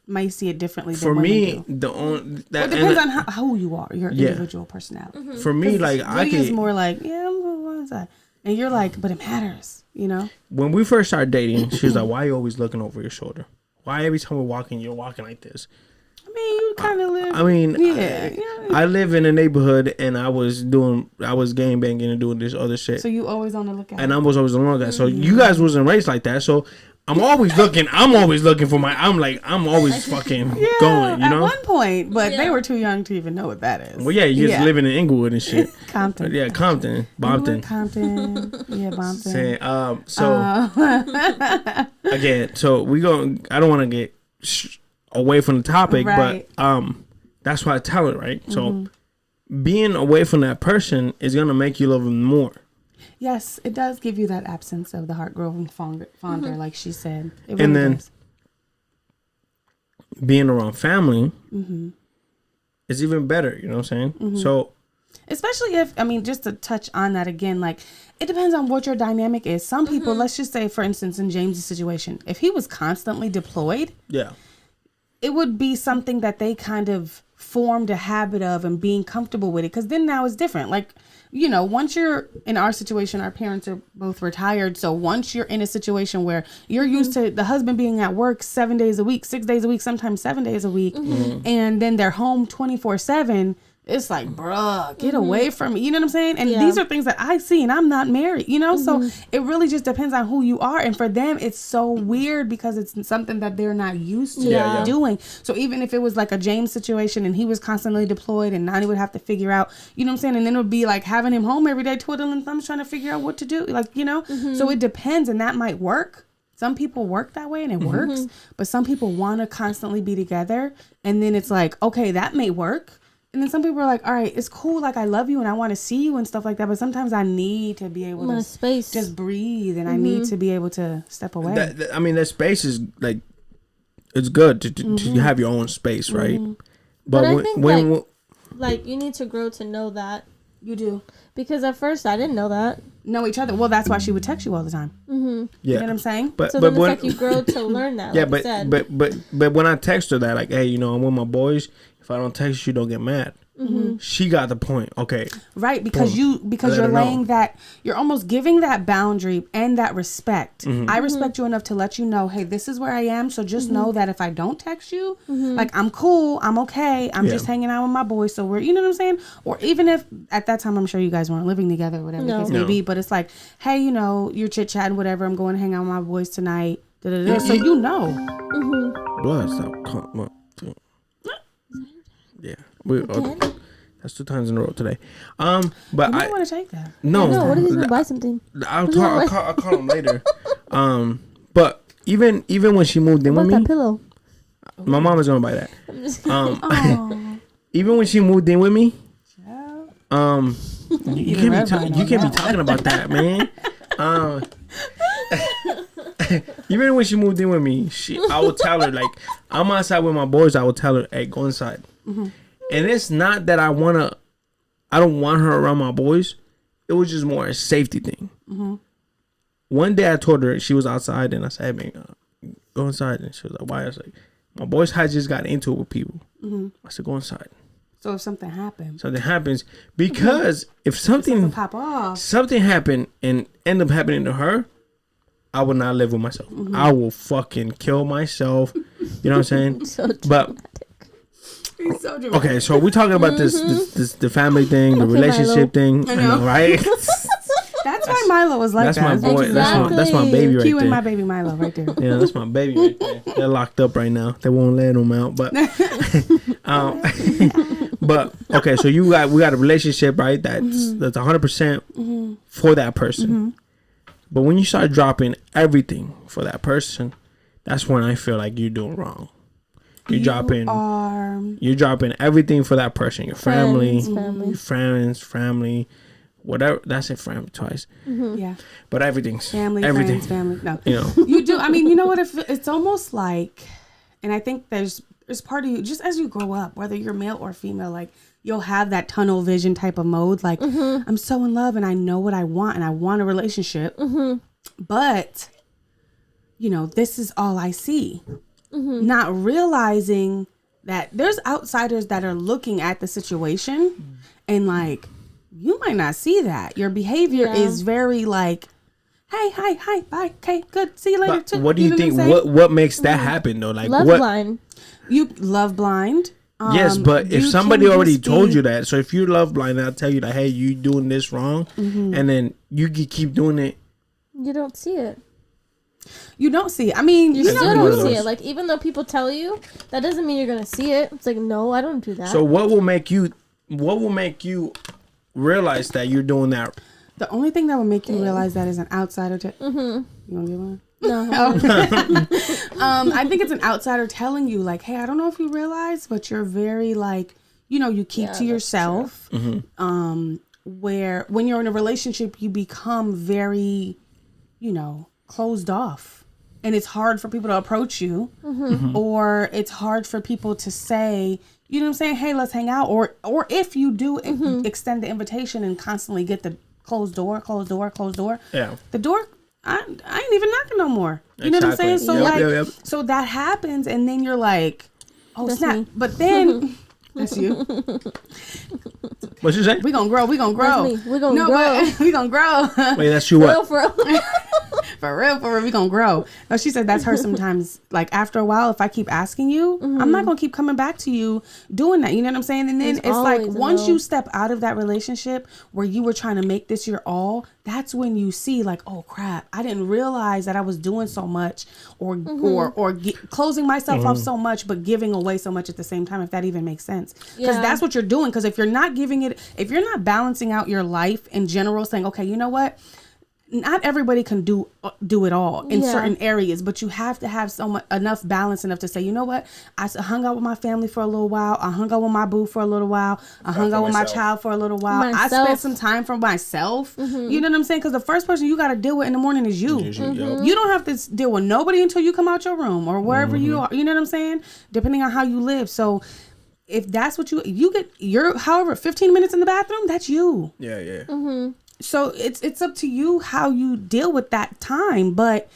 might see it differently For than women me, do. the only It that depends and on who you are, your Yeah. individual personality. for me, like I Lydia's can more like, yeah, I'm on one side. And you're like, but it matters, you know? when we first started dating, she was like, "Why are you always looking over your shoulder? Why every time we're walking, you're walking like this?" I mean, you kind of live. I mean, yeah. I live in a neighborhood, and I was gang banging and doing this other shit. So you always on the lookout. And I was always alone guy. So you guys wasn't raised like that. So I'm always looking for my. I'm always fucking going. You at know. one point, but they Yeah. were too young to even know what that is. Well, yeah, you just living in Inglewood and shit. Compton. Yeah, Compton, Bompton. Compton. Yeah, Bompton. Saying, again, so we go. I don't want to get away from the topic, Right. but that's why I tell it, right? So being away from that person is gonna make you love them more. Yes, it does give you that absence of the heart-growing fonder, like she said. It really And then does. being around family is even better. You know what I'm saying? So Especially if, I mean, just to touch on that again, like, it depends on what your dynamic is. Some people, let's just say, for instance, in James's situation, if he was constantly deployed, it would be something that they kind of formed a habit of and being comfortable with it. Because then now it's different. Like, you know, once you're in our situation, our parents are both retired. So once you're in a situation where you're used to the husband being at work 7 days a week, 6 days a week, sometimes 7 days a week, and then they're home 24/7. It's like, bruh, get away from me. You know what I'm saying? And these are things that I see, and I'm not married, you know? So it really just depends on who you are. And for them, it's so weird because it's something that they're not used to doing. So even if it was like a James situation and he was constantly deployed and Nani would have to figure out, you know what I'm saying? And then it would be like having him home every day twiddling thumbs trying to figure out what to do. Like, you know? So it depends, and that might work. Some people work that way and it works. But some people want to constantly be together. And then it's like, okay, that may work. And then some people are like, all right, it's cool. Like, I love you and I want to see you and stuff like that. But sometimes I need to be able to space. Just breathe. And I need to be able to step away. I mean, that space is like, it's good to have your own space, right? But I think like, you need to grow to know that. You do. Because at first I didn't know that. Know each other. Well, that's why she would text you all the time. Yeah. You know what I'm saying? But then it's like you grow to learn that. Yeah, like but when I text her that, like, hey, you know, I'm with my boys. If I don't text you, don't get mad. She got the point. Okay. Right, because you're laying that, you're almost giving that boundary and that respect. I respect you enough to let you know, hey, this is where I am. So just know that if I don't text you, like, I'm cool, I'm okay, I'm just hanging out with my boys. So we're, you know what I'm saying? Or even if at that time, I'm sure you guys weren't living together or whatever the case may be, but it's like, hey, you know, you're chit chatting, whatever. I'm going to hang out with my boys tonight. So you know. Blood, stop. Come on. Yeah, that's 2 times in a row today. But I want to take that. No, what if he's gonna buy something? I'll call him later. But even when she moved in with me, that pillow? My mom is gonna buy that. Even when she moved in with me, you can't be talking about that, man. Even when she moved in with me, I would tell her, like, I'm outside with my boys, I would tell her, hey, go inside. And it's not that I don't want her around my boys. It was just more a safety thing. One day I told her, she was outside, and I said, hey, man, go inside. And she was like, why? I was like, my boys had just got into it with people. I said, go inside. So if something happens, because if something pop off, something happened and end up happening to her, I will not live with myself. I will fucking kill myself. You know what I'm saying? So He's so dramatic. Okay, so we're talking about this the family thing, the relationship thing. I know, right? That's why Milo was like that's that. My boy. Exactly. That's my baby right Q there. and my baby Milo right there. Yeah, that's my baby right there. They're locked up right now. They won't let them out. But, but okay. So we got a relationship, right? That's 100% for that person. But when you start dropping everything for that person, that's when I feel like you're doing wrong. You're dropping everything for that person. Your family, your friends, family. Whatever, that's it, family twice. Yeah, but everything's everything. Friends, family. No, you know, you do. I mean, you know what? It's almost like, and I think there's part of you, just as you grow up, whether you're male or female, like you'll have that tunnel vision type of mode. Like, I'm so in love and I know what I want and I want a relationship, but you know, this is all I see. Not realizing that there's outsiders that are looking at the situation and like, you might not see that. Your behavior is very like, hey, hi, bye, okay, good, see you later. But what do you think? What makes that happen though? Like love blind. You love blind. Yes, but if somebody already told you that, so if you love blind, they'll tell you that, hey, you doing this wrong, and then you keep doing it. You don't see it. You don't see it. I mean, you still don't see it. Like, even though people tell you, that doesn't mean you're gonna see it. It's like, no, I don't do that. So what will make you realize that you're doing that? The only thing that will make you realize that is an outsider. You want to get one? No. I think it's an outsider telling you, like, hey, I don't know if you realize, but you're very like, you know, you keep to yourself. Where when you're in a relationship, you become very, you know, closed off. and it's hard for people to approach you, or it's hard for people to say, you know what I'm saying? Hey, let's hang out. Or if you do extend the invitation and constantly get the closed door. Yeah. The door, I ain't even knocking no more. You know what I'm saying? So so that happens, and then you're like, oh, that's snap. me. But then that's you. What you say? We gonna grow. That's me. We gonna grow. But we gonna grow. Wait, that's you what? For real. For real, we gonna grow. No, she said that's her sometimes. Like after a while, if I keep asking you, I'm not gonna keep coming back to you doing that. You know what I'm saying? And then it's like once you step out of that relationship where you were trying to make this your all, that's when you see like, oh crap, I didn't realize that I was doing so much, or closing myself off so much, but giving away so much at the same time. If that even makes sense, because that's what you're doing. Because if you're not giving it, if you're not balancing out your life in general, saying, okay, you know what? Not everybody can do it all in certain areas, but you have to have enough balance enough to say, you know what? I hung out with my family for a little while. I hung out with my boo for a little while. I hung out with my child for a little while. I spent some time for myself. You know what I'm saying? Because the first person you got to deal with in the morning is you. You don't have to deal with nobody until you come out your room or wherever you are. You know what I'm saying? Depending on how you live. So if that's what you get your, however, 15 minutes in the bathroom, that's you. Yeah. So it's up to you how you deal with that time, but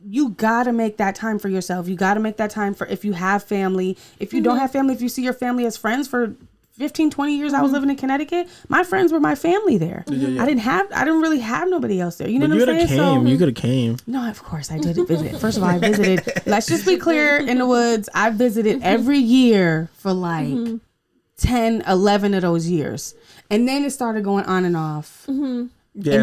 you got to make that time for yourself. You got to make that time for if you have family. If you don't have family, if you see your family as friends for 15, 20 years I was living in Connecticut, my friends were my family there. I didn't really have nobody else there. You know what I'm saying? You could have came. No, of course I did visit. First of all, I visited, let's just be clear, in the Woods, I visited every year for like 10, 11 of those years. And then it started going on and off. Yeah, and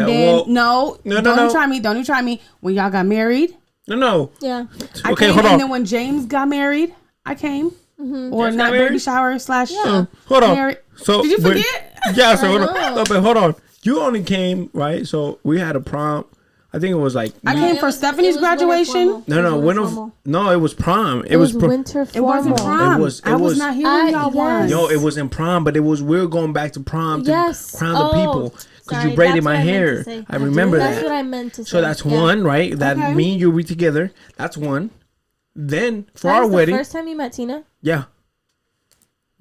then, no, don't even try me. When y'all got married. No. Yeah. Okay, hold on. And then when James got married, I came. Or James not baby shower / hold on. married. So, did you forget? Yeah, so hold on. No, but hold on. You only came, right? So we had a prom. I think it was like I came for Stephanie's graduation. No, it was prom. It was winter formal. It wasn't prom. I was not here when y'all was. Yo, it wasn't prom, but we were going back to prom to crown the people because you braided my hair. I remember that. That's what I meant to say. So that's one, right? That me and you were together. That's one. Then for our wedding, the first time you met Tina. Yeah.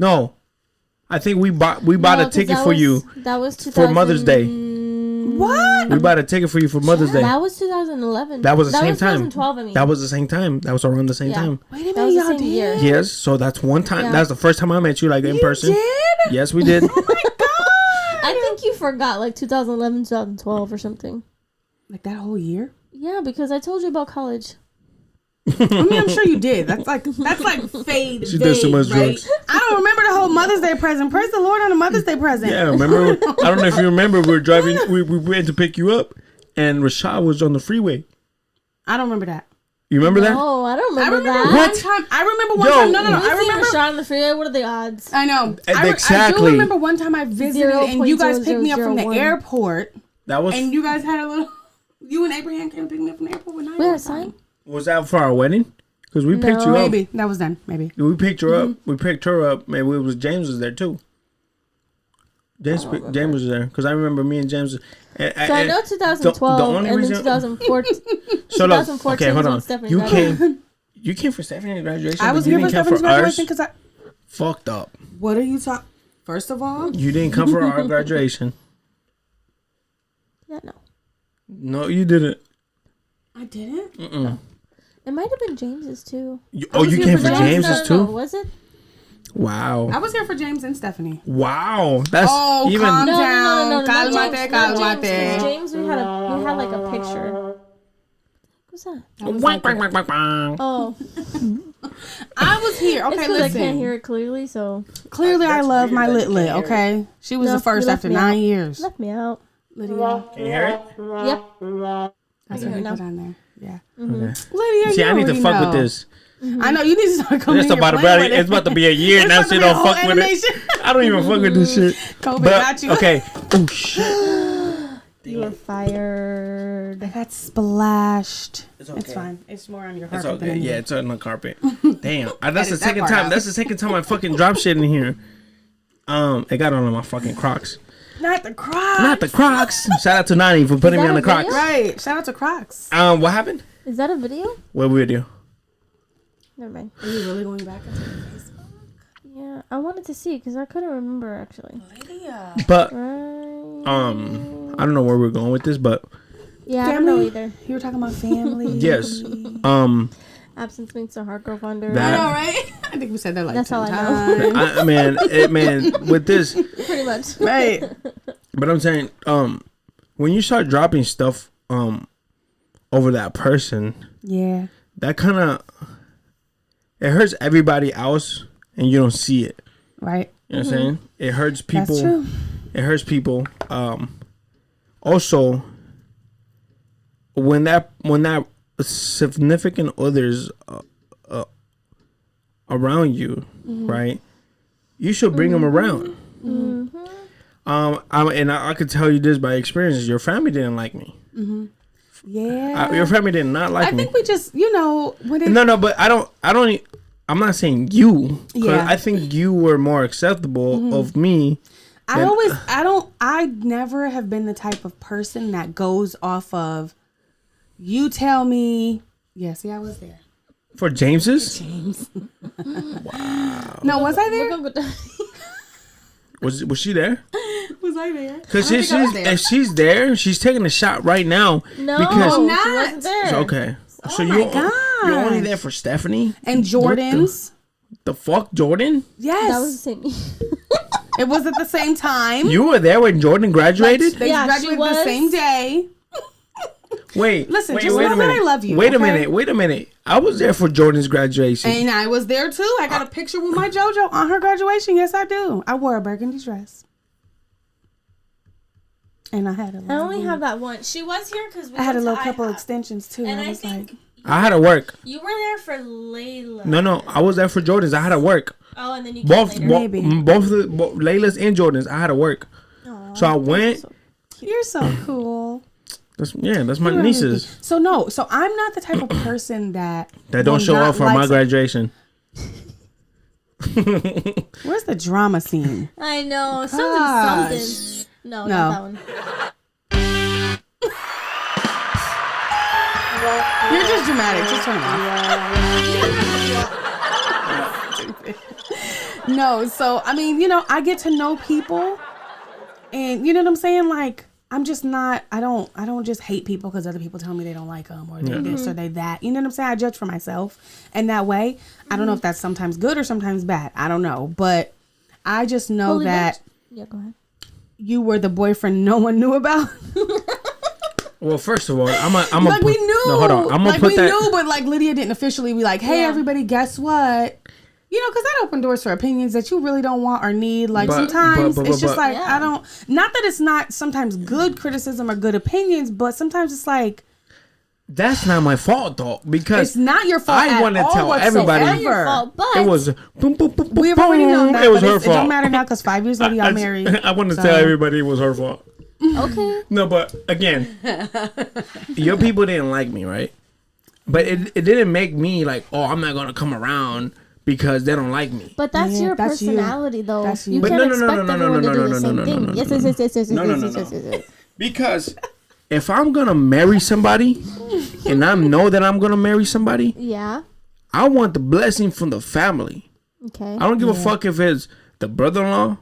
No, I think we bought a ticket for you. That was for Mother's Day. What? We bought a ticket for you for Mother's Day. That was 2011. That was the same time. 2012, I mean. That was the same time. That was around the same time. Wait a minute, y'all did? Yes, so that's one time. Yeah. That's the first time I met you, like in person. Did? Yes, we did. Oh my god! I think you forgot, like 2011, 2012, or something. Like that whole year? Yeah, because I told you about college. I mean, I'm sure you did. That's like fade. She did so much drugs. I don't remember the whole Mother's Day present. Praise the Lord on a Mother's Day present. Yeah, remember? I don't know if you remember. We were driving. We went to pick you up, and Rashad was on the freeway. I don't remember that. You remember that? No, I don't remember that. I remember one time. No. I remember Rashad on the freeway. What are the odds? I know. Exactly. I do remember one time I visited, and you guys picked me up from the airport. That was. And you guys had a little. You and Abraham came to pick me up from the airport when I had a sign. Was that for our wedding? Because we picked you up. Maybe. That was then. Maybe. We picked her up. We picked her up. Maybe it was James was there too. James was there. Because I remember me and James. I know 2012 and then 2014. 2014 okay, hold on. Stephanie You came for Stephanie's graduation? I was here for Stephanie's graduation because I... Fucked up. What are you talking... First of all... You didn't come for our graduation. Yeah, no. No, you didn't. I didn't? Mm-mm. It might have been James's too. You came for James's too? Was it? Wow. I was here for James and Stephanie. Wow. That's even... calm down. No. Calmate. James, we had like a picture. What's that? Oh. I was here. Okay, listen. I can't hear it clearly, so... Clearly, I love my Lit, okay? She was the first after 9 years. Left me out. Lydia. Can you hear it? Yep. That's what we put on there. Yeah. Mm-hmm. Okay. Lydia, see, I need to fuck with this. Mm-hmm. I know you need to start coming. It's about to be a year now. She don't fuck with it. I don't even fuck with this shit. COVID got you. Okay. Oh shit. You were fired. I got splashed. It's okay. It's fine. It's more on your carpet. It's okay. Yeah, it's on the carpet. Damn. That's the second time. That's the second time I fucking drop shit in here. It got on my fucking Crocs. Not the Crocs. Shout out to Nani for putting me on the Crocs. Right. Shout out to Crocs. What happened? Is that a video? What video? Never mind. Are you really going back into Facebook? Yeah, I wanted to see because I couldn't remember actually. Lydia. But Right. I don't know where we're going with this, but Yeah, I don't know either. You were talking about family. yes. Absence makes the heart grow fonder. That- I know, right? I think we said that like That's 10 all I know. times. Man, with this, Pretty much. Right. but I'm saying, when you start dropping stuff, over that person, Yeah. that kind of it hurts everybody else, and you don't see it. Right. You know what I'm saying? It hurts people. That's true. It hurts people. Also, when that significant others around you, right? You should bring them around. I could tell you this by experience: your family didn't like me. Yeah. Your family did not like me. I think we just, when it, No, but I don't. I'm not saying you. 'Cause Yeah. I think you were more acceptable of me. I never have been the type of person that goes off of, you tell me, yeah, see, I was there. For James's? James. Wow. No, was I there? Was she there? Was I there? Because if she's there, she's taking a shot right now. No, because she not. wasn't there. So, okay. So my you're only gosh. there for Stephanie And Jordan's. the fuck, Jordan? Yes. That was the same. It was at the same time. You were there when Jordan graduated? They Yeah, graduated she was. the same day. Listen, just know that I love you, Wait okay? a minute. I was there for Jordan's graduation. And I was there too. I got a picture with my JoJo on her graduation. Yes, I do. I wore a burgundy dress. And I had I only have that one. She was here because I had a little couple extensions too. And I I was think like, I had to work. you were there for Layla. No, I was there for Jordan's. I had to work. Oh, and then you Both came later. Maybe. both Layla's and Jordan's. I had to work. Aw, So I went. you're so cool. That's my You're nieces really- So I'm not the type of person that that don't will show not up for like my some- graduation. Where's the drama scene? I know. Gosh. Something. No, No. not that one. You're just dramatic. Just turn it off. No, so I mean, I get to know people, and you know what I'm saying. Like, I'm just not. I don't just hate people because other people tell me they don't like them or they this or they that. You know what I'm saying? I judge for myself, and that way, I don't know if that's sometimes good or sometimes bad. I don't know, but I just know Holy that Yeah, go ahead. you were the boyfriend no one knew about. Well, first of all, I'm Like we knew. No, hold on. I'm gonna like put we that. knew, but like Lydia didn't officially be like, "Hey, Yeah. everybody, guess what?" Because that opened doors for opinions that you really don't want or need. Like sometimes it's just like Yeah. I don't. Not that it's not sometimes good criticism or good opinions, but sometimes it's like That's not my fault though, because it's not your fault. I want to tell everybody. It's not your fault, but It was boom, boom, boom, We've boom, already known that. It was but her it fault. don't matter now because 5 years later y'all married. I want to So- tell everybody it was her fault. okay. No, but again, your people didn't like me, right? But it didn't make me like, oh, I'm not gonna come around because they don't like me. But that's Yeah, your that's you. personality, though. That's you. You But can't no, no, expect no, no, everyone no, to do no, the no, same no, thing. no, Yes, no, yes, yes, yes, yes, no, yes, no, yes, no, yes, no. yes, yes. Because if I'm gonna marry somebody, and I know that I'm gonna marry somebody, Yeah. I want the blessing from the family. Okay. I don't give a fuck if it's the brother-in-law,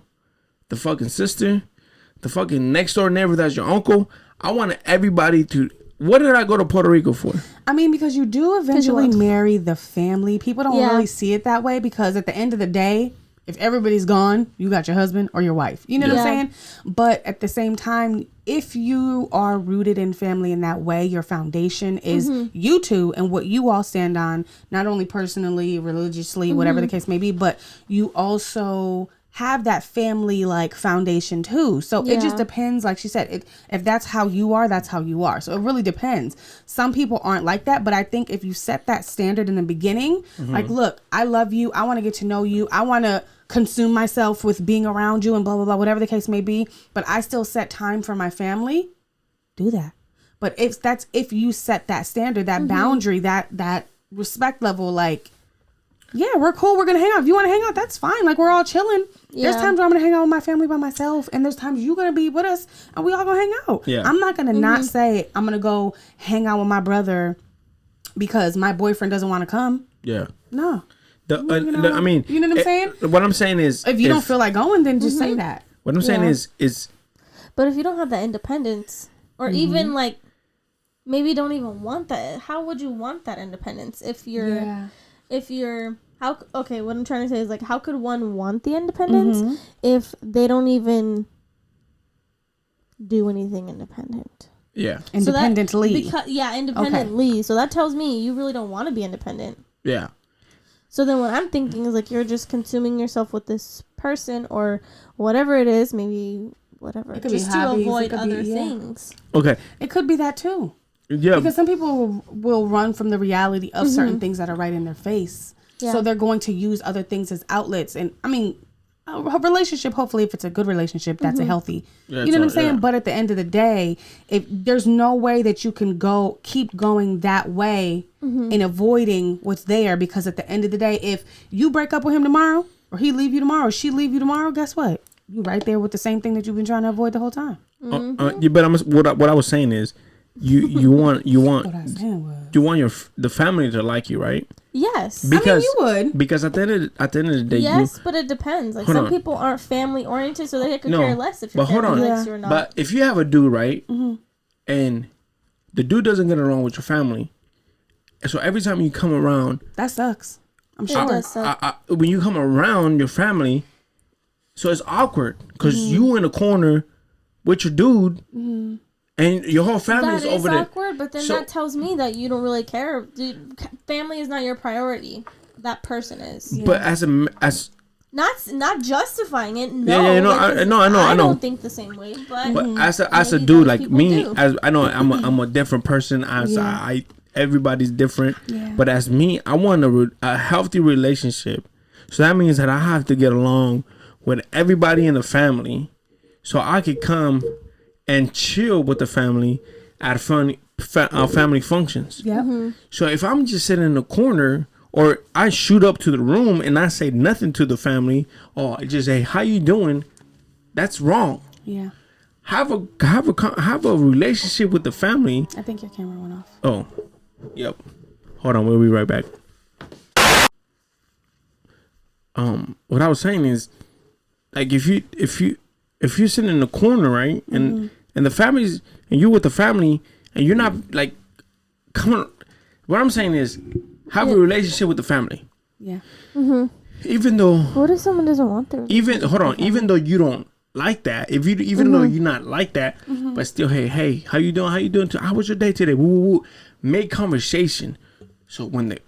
the fucking sister, the fucking next door neighbor that's your uncle. I want everybody to. What did I go to Puerto Rico for? I mean, because you do eventually want- marry the family. People don't Yeah. really see it that way because at the end of the day, if everybody's gone, you got your husband or your wife. You know what I'm Yeah. saying? But at the same time, if you are rooted in family in that way, your foundation is you two and what you all stand on, not only personally, religiously, whatever the case may be, but you also have that family like foundation too. So it just Yeah. depends. Like she said, if that's how you are, that's how you are. So it really depends. Some people aren't like that, but I think if you set that standard in the beginning, like, look, I love you. I want to get to know you. I want to consume myself with being around you and blah, blah, blah, whatever the case may be. But I still set time for my family. Do that. But if you set that standard, that boundary, that respect level, like, yeah, we're cool. We're going to hang out. If you want to hang out, that's fine. Like, we're all chilling. There's Yeah. times where I'm going to hang out with my family by myself. And there's times you're going to be with us and we all going to hang out. Yeah. I'm not going to not say I'm going to go hang out with my brother because my boyfriend doesn't want to come. Yeah. No. I mean, you know what I'm saying? What I'm saying is, if you don't feel like going, then just say that. What I'm saying is. But if you don't have that independence, or even like, maybe don't even want that. How would you want that independence if you're, okay, what I'm trying to say is like, how could one want the independence if they don't even do anything independent? Yeah. Independently. Independently. Okay. So that tells me you really don't want to be independent. Yeah. So then what I'm thinking is like, you're just consuming yourself with this person or whatever it is, maybe whatever, it could just be hobbies, to avoid other things. Okay. It could be that too. Yeah. Because some people will run from the reality of certain things that are right in their face. Yeah. So they're going to use other things as outlets. And I mean, a relationship, hopefully if it's a good relationship, that's a healthy, you know what I'm saying? Yeah. But at the end of the day, if there's no way that you can keep going that way and avoiding what's there, because at the end of the day, if you break up with him tomorrow or he leave you tomorrow or she leave you tomorrow, guess what? You right there with the same thing that you've been trying to avoid the whole time. But what I was saying is, you want the family to like you, right? Yes. Because, I mean, you would. Because at the end of the day, yes, but it depends. Like some people aren't family oriented, so they could care less if your family likes you or not. But if you have a dude, right, and the dude doesn't get along with your family, so every time you come around, that sucks. I'm sure. It does suck. When you come around your family, so it's awkward because you in a corner with your dude. And your whole family is over there. That is awkward, but then that tells me that you don't really care. Dude, family is not your priority. That person is. Yeah. But as not justifying it. No, I know. I don't think the same way. But as a dude like me, as I know, I'm a different person. Everybody's different. Yeah. But as me, I want a healthy relationship. So that means that I have to get along with everybody in the family, so I could come and chill with the family at family functions. Yeah. So if I'm just sitting in the corner, or I shoot up to the room and I say nothing to the family, or I just say, "How you doing?" That's wrong. Yeah. Have a relationship with the family. I think your camera went off. Oh, yep. Hold on, we'll be right back. What I was saying is, like, if you're sitting in the corner, right, and the family's, and you with the family, and you're not like, come on. What I'm saying is, have a relationship with the family. Yeah. Even though. What if someone doesn't want their? Even though you don't like that, even though you're not like that, but still, hey, how you doing? How was your day today? Woo, woo, woo. Make conversation. So when the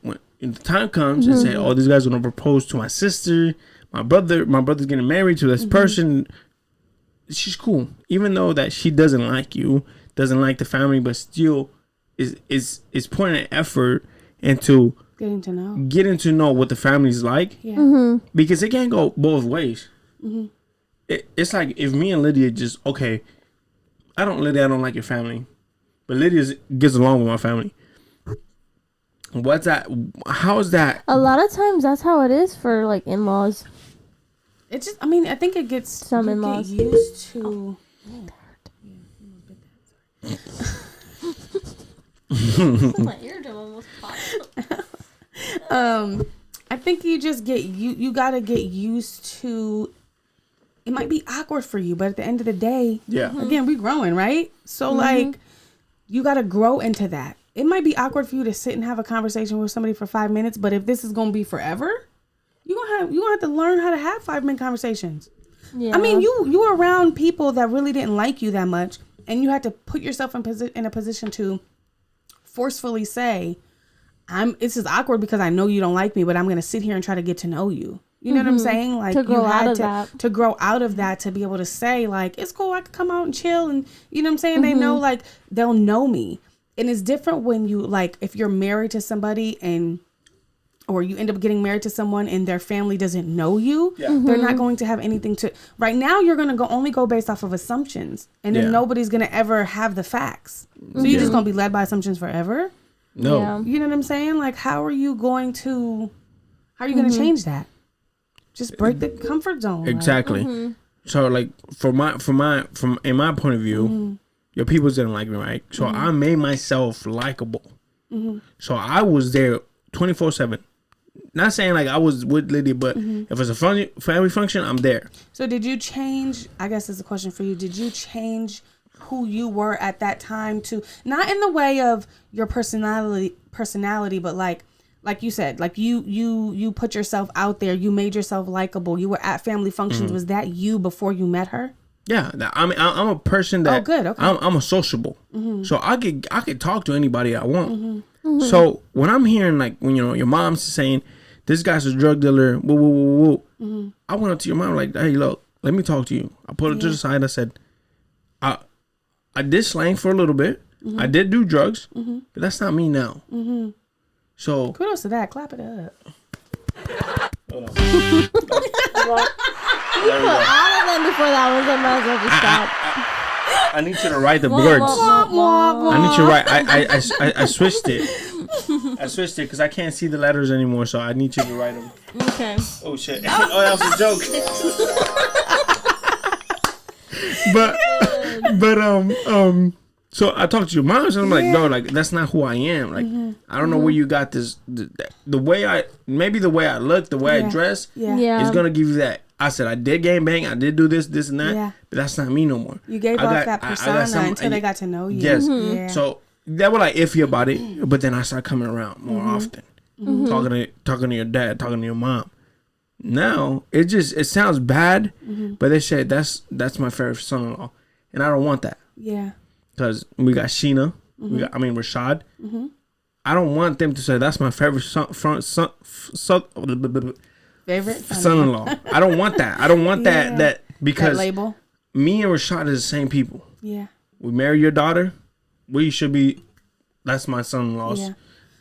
time comes and say, oh, this guy's gonna propose to my sister, my brother's getting married to this person. She's cool, even though that she doesn't like you, doesn't like the family, but still is putting an effort into getting to know what the family's like. Yeah. Because it can't go both ways. It's like if me and Lydia just I don't like your family, but Lydia gets along with my family. What's that? How is that? A lot of times that's how it is for like in-laws. It's just, I mean, I think it gets some in-laws used to. My eardrum almost popped. I think you just you gotta get used to. It might be awkward for you, but at the end of the day, again, we growing, right? So like, you gotta grow into that. It might be awkward for you to sit and have a conversation with somebody for 5 minutes, but if this is gonna be forever, you're gonna have to learn how to have 5-minute conversations. Yeah. I mean, you were around people that really didn't like you that much, and you had to put yourself in a position to forcefully say, this is awkward because I know you don't like me, but I'm gonna sit here and try to get to know you. You know what I'm saying? Like, to grow out of that, to be able to say, like, it's cool, I could come out and chill, and you know what I'm saying? They know, like, they'll know me. And it's different when you, like, if you're married to somebody or you end up getting married to someone and their family doesn't know you, they're not going to have anything to, right now you're going to only go based off of assumptions, and then nobody's going to ever have the facts. So you're just going to be led by assumptions forever? No. Yeah. You know what I'm saying? Like, how are you going to change that? Just break the comfort zone. Exactly. Like. So like from in my point of view, your people didn't like me, right? So I made myself likable. So I was there 24/7. Not saying like I was with Lydia, but if it's a family function, I'm there. So did you change? I guess this is a question for you. Did you change who you were at that time to, not in the way of your personality, but like you said, like you put yourself out there, you made yourself likable, you were at family functions. Was that you before you met her? Yeah, I mean, I'm a person that. Oh, good. Okay. I'm a sociable, so I could talk to anybody I want. So when I'm hearing like when your mom's saying this guy's a drug dealer, woo woo woo woo, I went up to your mom like, hey, look, let me talk to you. I put her to the side. I said, I did slang for a little bit. I did do drugs, but that's not me now. So kudos to that. Clap it up. Hold on. You put all of them before that one, so I might as well just stop. I need you to write the words. I need you to write. I switched it. I switched it because I can't see the letters anymore, so I need you to write them. Okay. Oh shit! Oh, that was a joke. but so I talked to your mom, and I'm like, no, like that's not who I am. Like I don't know where you got this. The way I look, the way I dress, is gonna give you that. I said I did gang bang, I did do this and that, but that's not me no more. You gave off that persona until they got to know you. Yes. Yeah. So they were like iffy about it, but then I started coming around more often, talking to your dad, talking to your mom. Now it sounds bad, but they said that's my favorite son-in-law, and I don't want that. Yeah. Because we got Sheena, Rashad. I don't want them to say that's my favorite son-in-law. I don't want that. I don't want that because that label. Me and Rashad is the same people. Yeah. We marry your daughter. We should be. That's my son-in-laws. Yeah.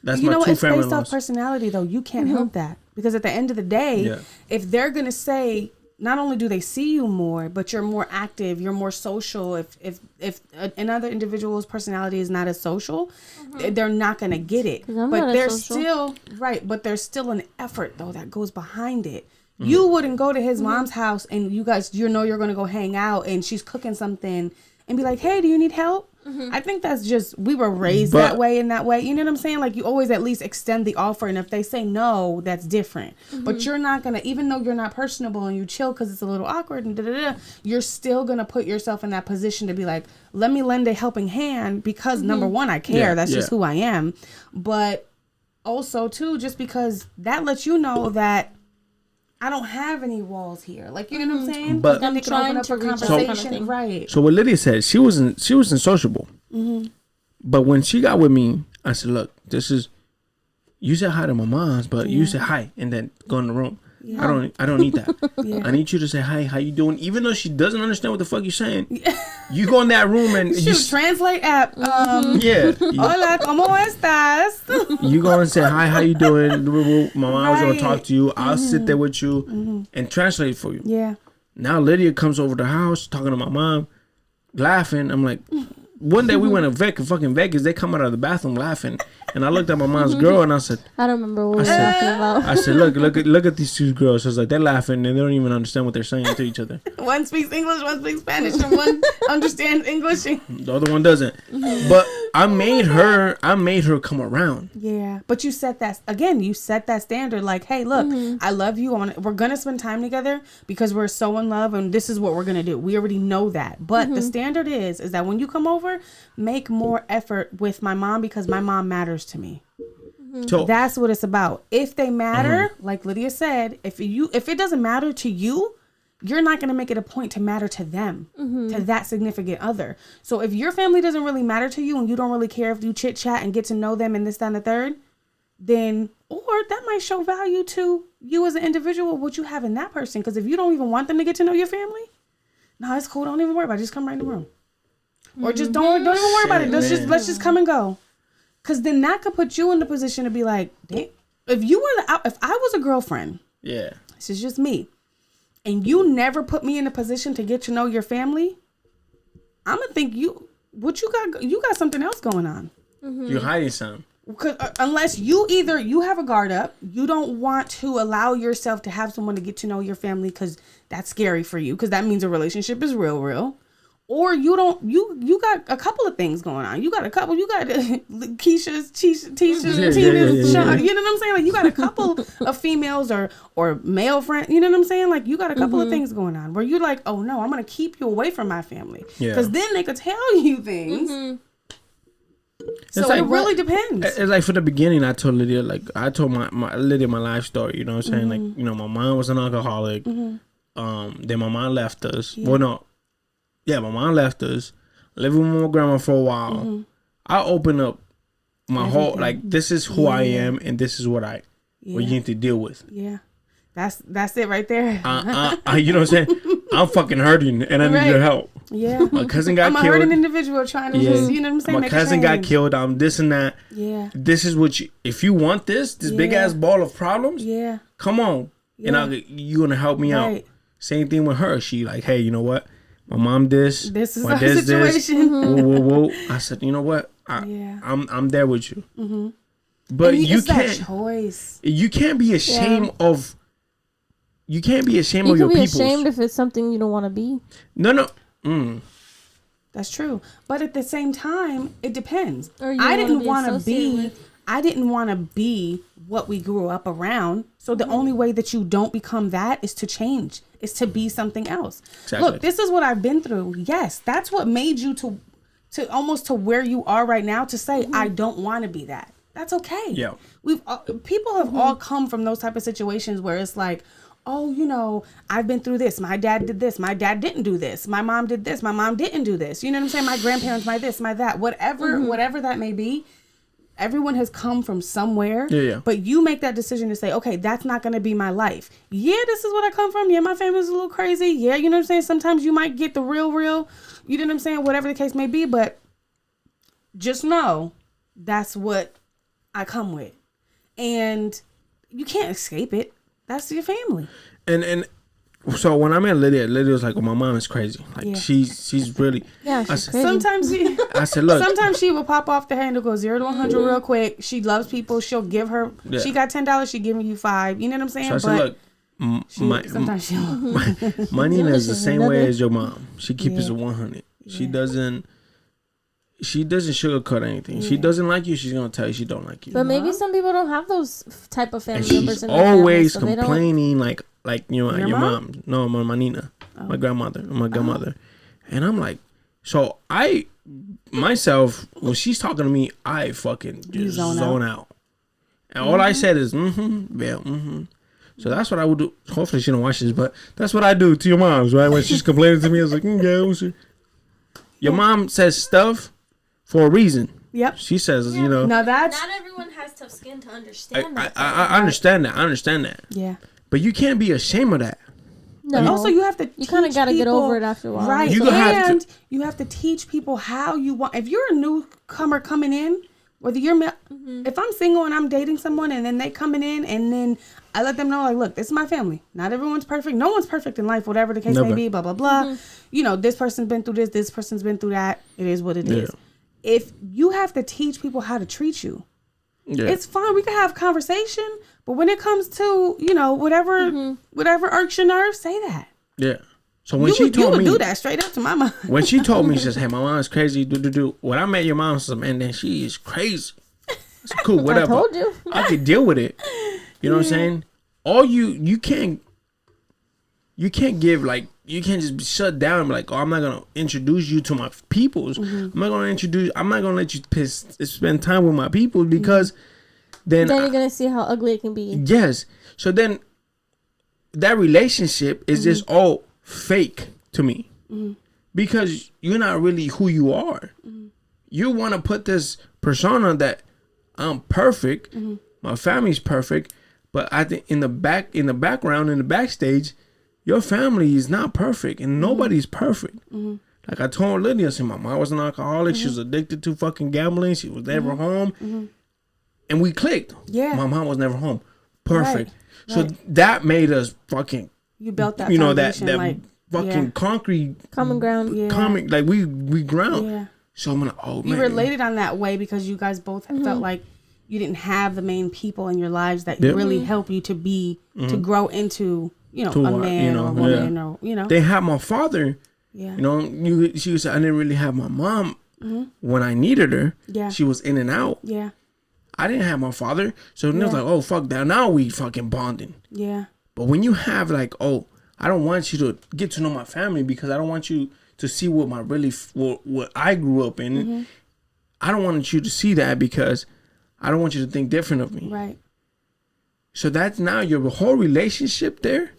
That's my two family-in-laws. It's based off personality, though. You can't help that because at the end of the day, if they're gonna say, not only do they see you more, but you're more active, you're more social. If another individual's personality is not as social, they're not gonna get it. But there's still but there's still an effort though that goes behind it. You wouldn't go to his mom's house and you guys, you're gonna go hang out and she's cooking something and be like, hey, do you need help? I think that's just, we were raised that way. You know what I'm saying? Like you always at least extend the offer. And if they say no, that's different. But you're not going to, even though you're not personable and you chill because it's a little awkward and you're still going to put yourself in that position to be like, let me lend a helping hand because number one, I care. That's just who I am. But also too, just because that lets you know that I don't have any walls here. Like, you know what I'm saying? But I'm trying to reach conversation. Right. So what Lydia said, she wasn't sociable. But when she got with me, I said, look, you said hi to my mom's, but you said hi and then go in the room. Yeah. I don't need that. I need you to say hi, how you doing? Even though she doesn't understand what the fuck you're saying. You go in that room and translate app. Hola, ¿cómo estás? You go and say hi, how you doing? My mom was gonna talk to you. I'll sit there with you and translate for you. Yeah. Now Lydia comes over the house talking to my mom, laughing. I'm like, one day we went to fucking Vegas. They come out of the bathroom laughing, and I looked at my mom's girl and I said, I don't remember what we were talking about. I said, look at these two girls. I was like, they're laughing and they don't even understand what they're saying to each other. One speaks English, one speaks Spanish, and one understands English. The other one doesn't. But I made her come around. Yeah, but you set that standard. Like, hey, look, I love you. We're gonna spend time together because we're so in love, and this is what we're gonna do. We already know that. But the standard is that when you come over, make more effort with my mom because my mom matters to me. So that's what it's about. If they matter, like Lydia said, if it doesn't matter to you, you're not going to make it a point to matter to them, to that significant other. So if your family doesn't really matter to you and you don't really care if you chit chat and get to know them and this, that, and the third, then, or that might show value to you as an individual, what you have in that person. Because if you don't even want them to get to know your family, no, it's cool. Don't even worry about it. Just come right in the room. Or just don't even worry about it. Let's just come and go. Cause then that could put you in the position to be like, if I was a girlfriend, this is just me, and you never put me in a position to get to know your family, I'm gonna think you got something else going on. You're hiding something. Unless you have a guard up, you don't want to allow yourself to have someone to get to know your family because that's scary for you because that means a relationship is real. or you don't. You got a couple of things going on. You got Keisha's, Tisha's, Tina's, Sean. You know what I'm saying? Like you got a couple of females or male friends. You know what I'm saying? Like you got a couple of things going on where you're like, oh no, I'm gonna keep you away from my family because then they could tell you things. So like, it really depends. It's like for the beginning, I told Lydia, like I told my Lydia my life story. You know what I'm saying? Like you know, my mom was an alcoholic. Then my mom left us. Yeah. Well, no, yeah, my mom left us. Living with my grandma for a while. I opened up my whole like this is who I am and this is what what you need to deal with. Yeah, that's it right there. You know what I'm saying? I'm fucking hurting and I need your help. Yeah, my cousin got killed. I'm a hurting individual trying to just, you know what I'm saying? My cousin got killed. I'm this and that. Yeah. This is what you. If you want this big ass ball of problems. Yeah. Come on, and you gonna help me out. Same thing with her. She like, hey, you know what? My mom this is our situation. Whoa. I said, you know what? I'm there with you. But you can't. That choice. You can't be ashamed of. You can't be ashamed of your people. You can be ashamed if it's something you don't want to be. No. That's true, but at the same time, it depends. I didn't want to be what we grew up around. So the only way that you don't become that is to change, is to be something else. Exactly. Look, this is what I've been through. Yes, that's what made you to almost to where you are right now. To say I don't want to be that. That's okay. Yeah, people have all come from those type of situations where it's like, oh, you know, I've been through this. My dad did this. My dad didn't do this. My mom did this. My mom didn't do this. You know what I'm saying? My grandparents, my this, my that. Whatever that may be, everyone has come from somewhere. Yeah. But you make that decision to say, okay, that's not going to be my life. Yeah, this is what I come from. Yeah, my family's a little crazy. Yeah, you know what I'm saying? Sometimes you might get the real. You know what I'm saying? Whatever the case may be. But just know that's what I come with. And you can't escape it. That's your family. And so when I met Lydia was like, "Oh, my mom is crazy. Like she's really." Yeah, she's crazy. Sometimes I said, "Look." Sometimes she will pop off the handle, go 0 to 100 real quick. She loves people. She'll give her. Yeah. She got $10. She giving you $5. You know what I'm saying? So I said, "Look, my Nina is the same way as your mom. She keeps it 100. Yeah. She doesn't sugarcoat anything. She doesn't like you. She's gonna tell you she don't like you. But maybe some people don't have those type of family members. And she's always complaining, like you know, your mom. No, my Nina, my grandmother, and I'm like, so I myself when she's talking to me, I fucking just zone out, and all I said is So that's what I would do. Hopefully she don't watch this, but that's what I do to your moms, right? When she's complaining to me, I was like, your mom says stuff for a reason. Yep. She says, you know. Now that's not everyone has tough skin to understand that. I understand that. I understand that. Yeah. But you can't be ashamed of that. No. And also, you have to. You kind of got to get over it after a while, right? You have to teach people how you want. If you're a newcomer coming in, whether you're if I'm single and I'm dating someone, and then they coming in, and then I let them know, like, look, this is my family. Not everyone's perfect. No one's perfect in life, whatever the case may be. Blah blah blah. You know, this person's been through this. This person's been through that. It is what it is. If you have to teach people how to treat you, it's fine. We can have conversation, but when it comes to, you know, whatever irks your nerves, say that. Yeah. So when she told me, do that straight up to my mom. When she told me, she says, "Hey, my mom is crazy." When I met your mom, I said, "Man, then she is crazy." It's cool, whatever. I told you. I could deal with it. You know what I'm saying? All you can't give, like, you can't just be shut down and be like, oh, I'm not gonna introduce you to my peoples. I'm not gonna let you spend time with my people because then you're gonna see how ugly it can be. Yes. So then that relationship is just all fake to me because you're not really who you are. You want to put this persona that I'm perfect, my family's perfect, but I think in the background, in the backstage, your family is not perfect and nobody's perfect. Like I told Lydia, I said, my mom was an alcoholic. She was addicted to fucking gambling. She was never home. And we clicked. Yeah. My mom was never home. Perfect. Right. So that made us fucking, you built that, you know, that fucking concrete. Common ground. Like we ground. Yeah. So I'm like, oh man. You related on that way because you guys both felt like you didn't have the main people in your lives that really help you to be, to grow into, you know, a man or a woman or, you know. They had my father Yeah. You know, she was. I didn't really have my mom when I needed her. Yeah. She was in and out. Yeah. I didn't have my father, so it was like, oh fuck that. Now we fucking bonding. Yeah. But when you have like, oh, I don't want you to get to know my family because I don't want you to see what my what I grew up in. I don't want you to see that because I don't want you to think different of me. Right. So that's now your whole relationship there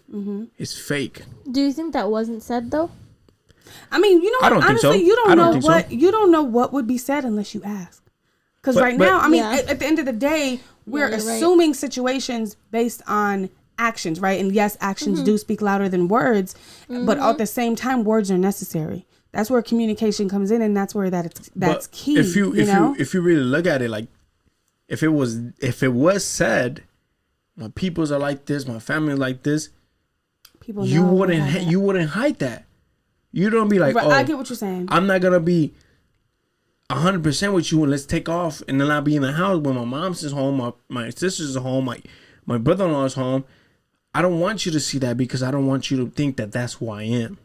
is fake. Do you think that wasn't said though? I mean, you know, I don't think honestly, so. you don't I don't know think what so. you don't know what would be said unless you ask. Because right now, I mean, Yeah. at the end of the day, we're you're right. assuming situations based on actions, right? And yes, actions do speak louder than words, but at the same time, words are necessary. That's where communication comes in, and that's where that's key. If you know? if you really look at it, like if it was said, my peoples are like this, my family like this, people you know wouldn't hide that. You don't be like, Right, oh, I get what you're saying. I'm not gonna be 100% with you and let's take off and then I'll be in the house when my mom's is home, my sister's at home, my brother-in-law is home. I don't want you to see that because I don't want you to think that that's who I am.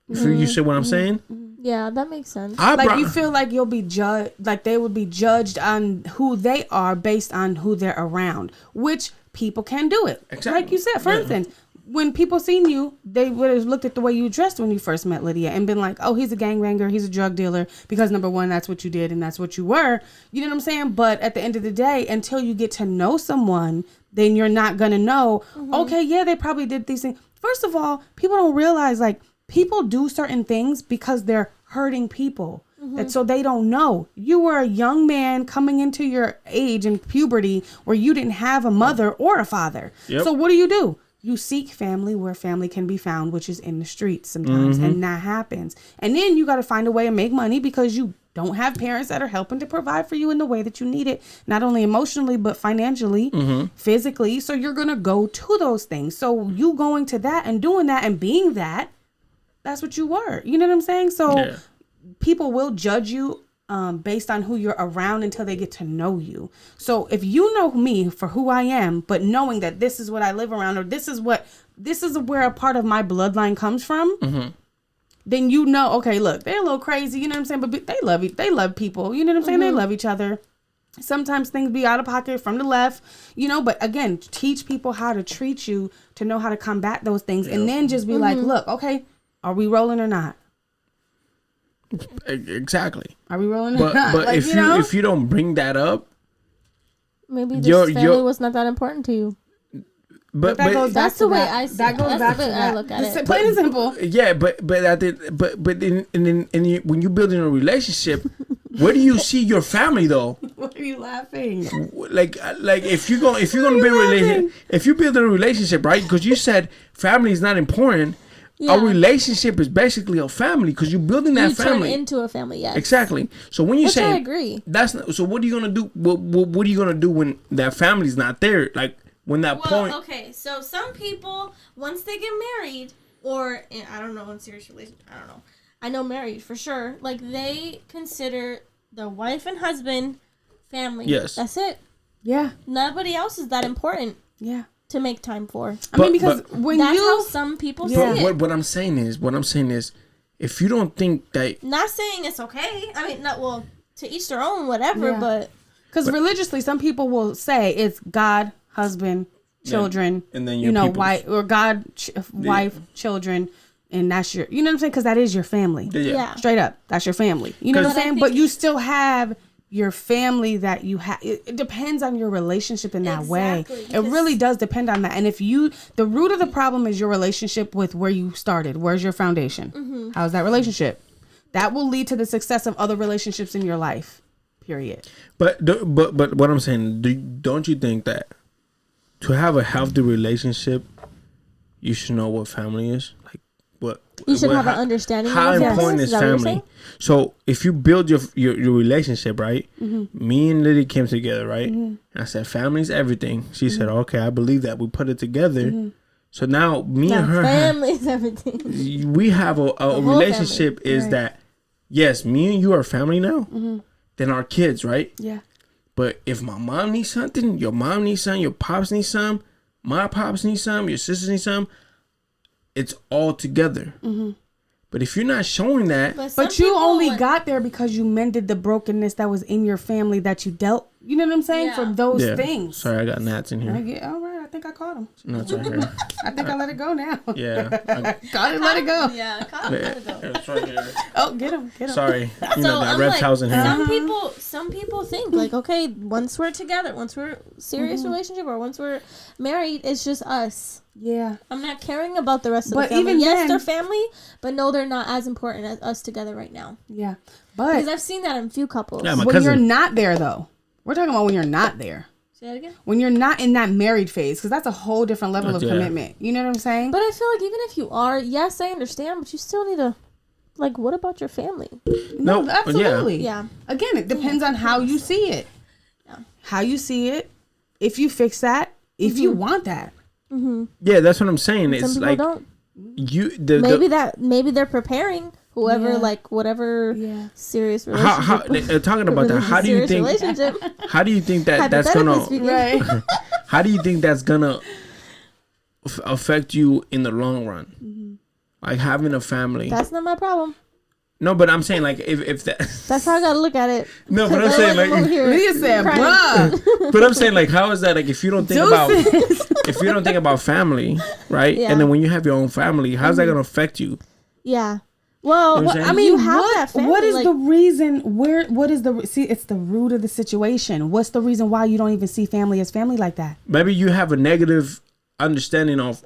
You see what I'm saying? Yeah, that makes sense. You feel like you'll be judged, like they would be judged on who they are based on who they're around, which people can do it. Exactly. Like you said, for instance, when people seen you, they would have looked at the way you dressed when you first met Lydia and been like, oh, he's a gangbanger, he's a drug dealer, because number one, that's what you did and that's what you were. You know what I'm saying? But at the end of the day, until you get to know someone, then you're not going to know, okay, yeah, they probably did these things. First of all, people don't realize, like, people do certain things because they're hurting people. And so they don't know. You were a young man coming into your age and puberty where you didn't have a mother or a father. Yep. So what do? You seek family where family can be found, which is in the streets sometimes. And that happens. And then you got to find a way to make money because you don't have parents that are helping to provide for you in the way that you need it, not only emotionally, but financially, physically. So you're going to go to those things. So you going to that and doing that and being that, that's what you were. You know what I'm saying? So people will judge you based on who you're around until they get to know you. So if you know me for who I am, but knowing that this is what I live around, or this is where a part of my bloodline comes from, then you know, okay, look, they're a little crazy, you know what I'm saying? But they love people, you know what I'm saying? They love each other. Sometimes things be out of pocket from the left, you know, but again, teach people how to treat you to know how to combat those things. And then just be like, look, okay, are we rolling or not? Exactly. Are we rolling? But like, if you don't bring that up, maybe this family was not that important to you. But That's the way I see that it. goes That's back the way to I that. look at Just it. plain and simple. Yeah, but when you build in a relationship, where do you see your family though? What are you laughing? Like if you're gonna build a relationship, if you build a relationship, right? Because you said family is not important. Yeah. A relationship is basically a family because you're building that family turn into a family. Yes, exactly. So when you say, I agree. So what are you gonna do? What are you gonna do when that family's not there? Like when that point. Okay, so some people once they get married, or I don't know, in serious relationship, I don't know. I know married for sure. Like they consider the wife and husband family. Yes, that's it. Yeah. Nobody else is that important. Yeah. To make time for. I mean, because when that's how some people see it. What I'm saying is, if you don't think that, not saying it's okay. I mean, not well, to each their own, whatever. But because religiously, some people will say it's God, husband, children, and then wife, or God, wife, children, and that's your, you know what I'm saying? Because that is your family. Yeah. Straight up, that's your family. You know what I'm saying? But you still have your family that you have. It depends on your relationship in that way. It really does depend on that. And if the root of the problem is your relationship with where you started, where's your foundation? How's that relationship? That will lead to the success of other relationships in your life, period. But what I'm saying, don't you think that to have a healthy relationship, you should know what family is? Like what you should have an understanding. How important is family? So if you build your relationship, right? Me and Liddy came together, right? And I said, family's everything. She said, okay, I believe that. We put it together. So now me and her, family's everything. We have a relationship is that, yes, me and you are family now. Then our kids, right? Yeah. But if my mom needs something, your mom needs something, your pops needs some, my pops needs some, your sisters need some, it's all together. But if you're not showing that, but you only got there because you mended the brokenness that was in your family that you dealt. You know what I'm saying? For those things. Sorry, I got gnats in here. All right, I think I caught them. Gnats right here. I think I let it go now. Yeah. Caught it, let it go. Yeah, caught it, let it go. It's right here. Oh, get him. Sorry. You So know that I'm reptiles like, in here. some people think like, okay, once we're together, once we're serious relationship, or once we're married, it's just us. Yeah. I'm not caring about the rest of the family. Even yes, then, they're family, but no, they're not as important as us together right now. Yeah. But because I've seen that in a few couples. Yeah, my when cousin. you're not there, though, we're talking about when you're not there. Say that again? When you're not in that married phase, because that's a whole different level of commitment. You know what I'm saying? But I feel like even if you are, yes, I understand, but you still need to, like, what about your family? No, absolutely. Yeah. Again, it depends on how you see it. Yeah. How you see it. If you fix that, if you want that. Yeah, that's what I'm saying. Some It's people like don't. maybe They're preparing whoever like whatever serious relationship. Talking about that, how do you think? How do you think that's gonna? Right. How do you think that's gonna affect you in the long run? Like having a family. That's not my problem. No, but I'm saying like if that. That's how I gotta look at it. No, but I'm saying like. Leah said, bruh. But I'm saying like, how is that like if you don't think about family, right? Yeah. And then when you have your own family, how's that gonna affect you? Yeah. Well, You know what I'm saying? I mean, you have that family. What is the reason? It's the root of the situation. What's the reason why you don't even see family as family like that? Maybe you have a negative understanding of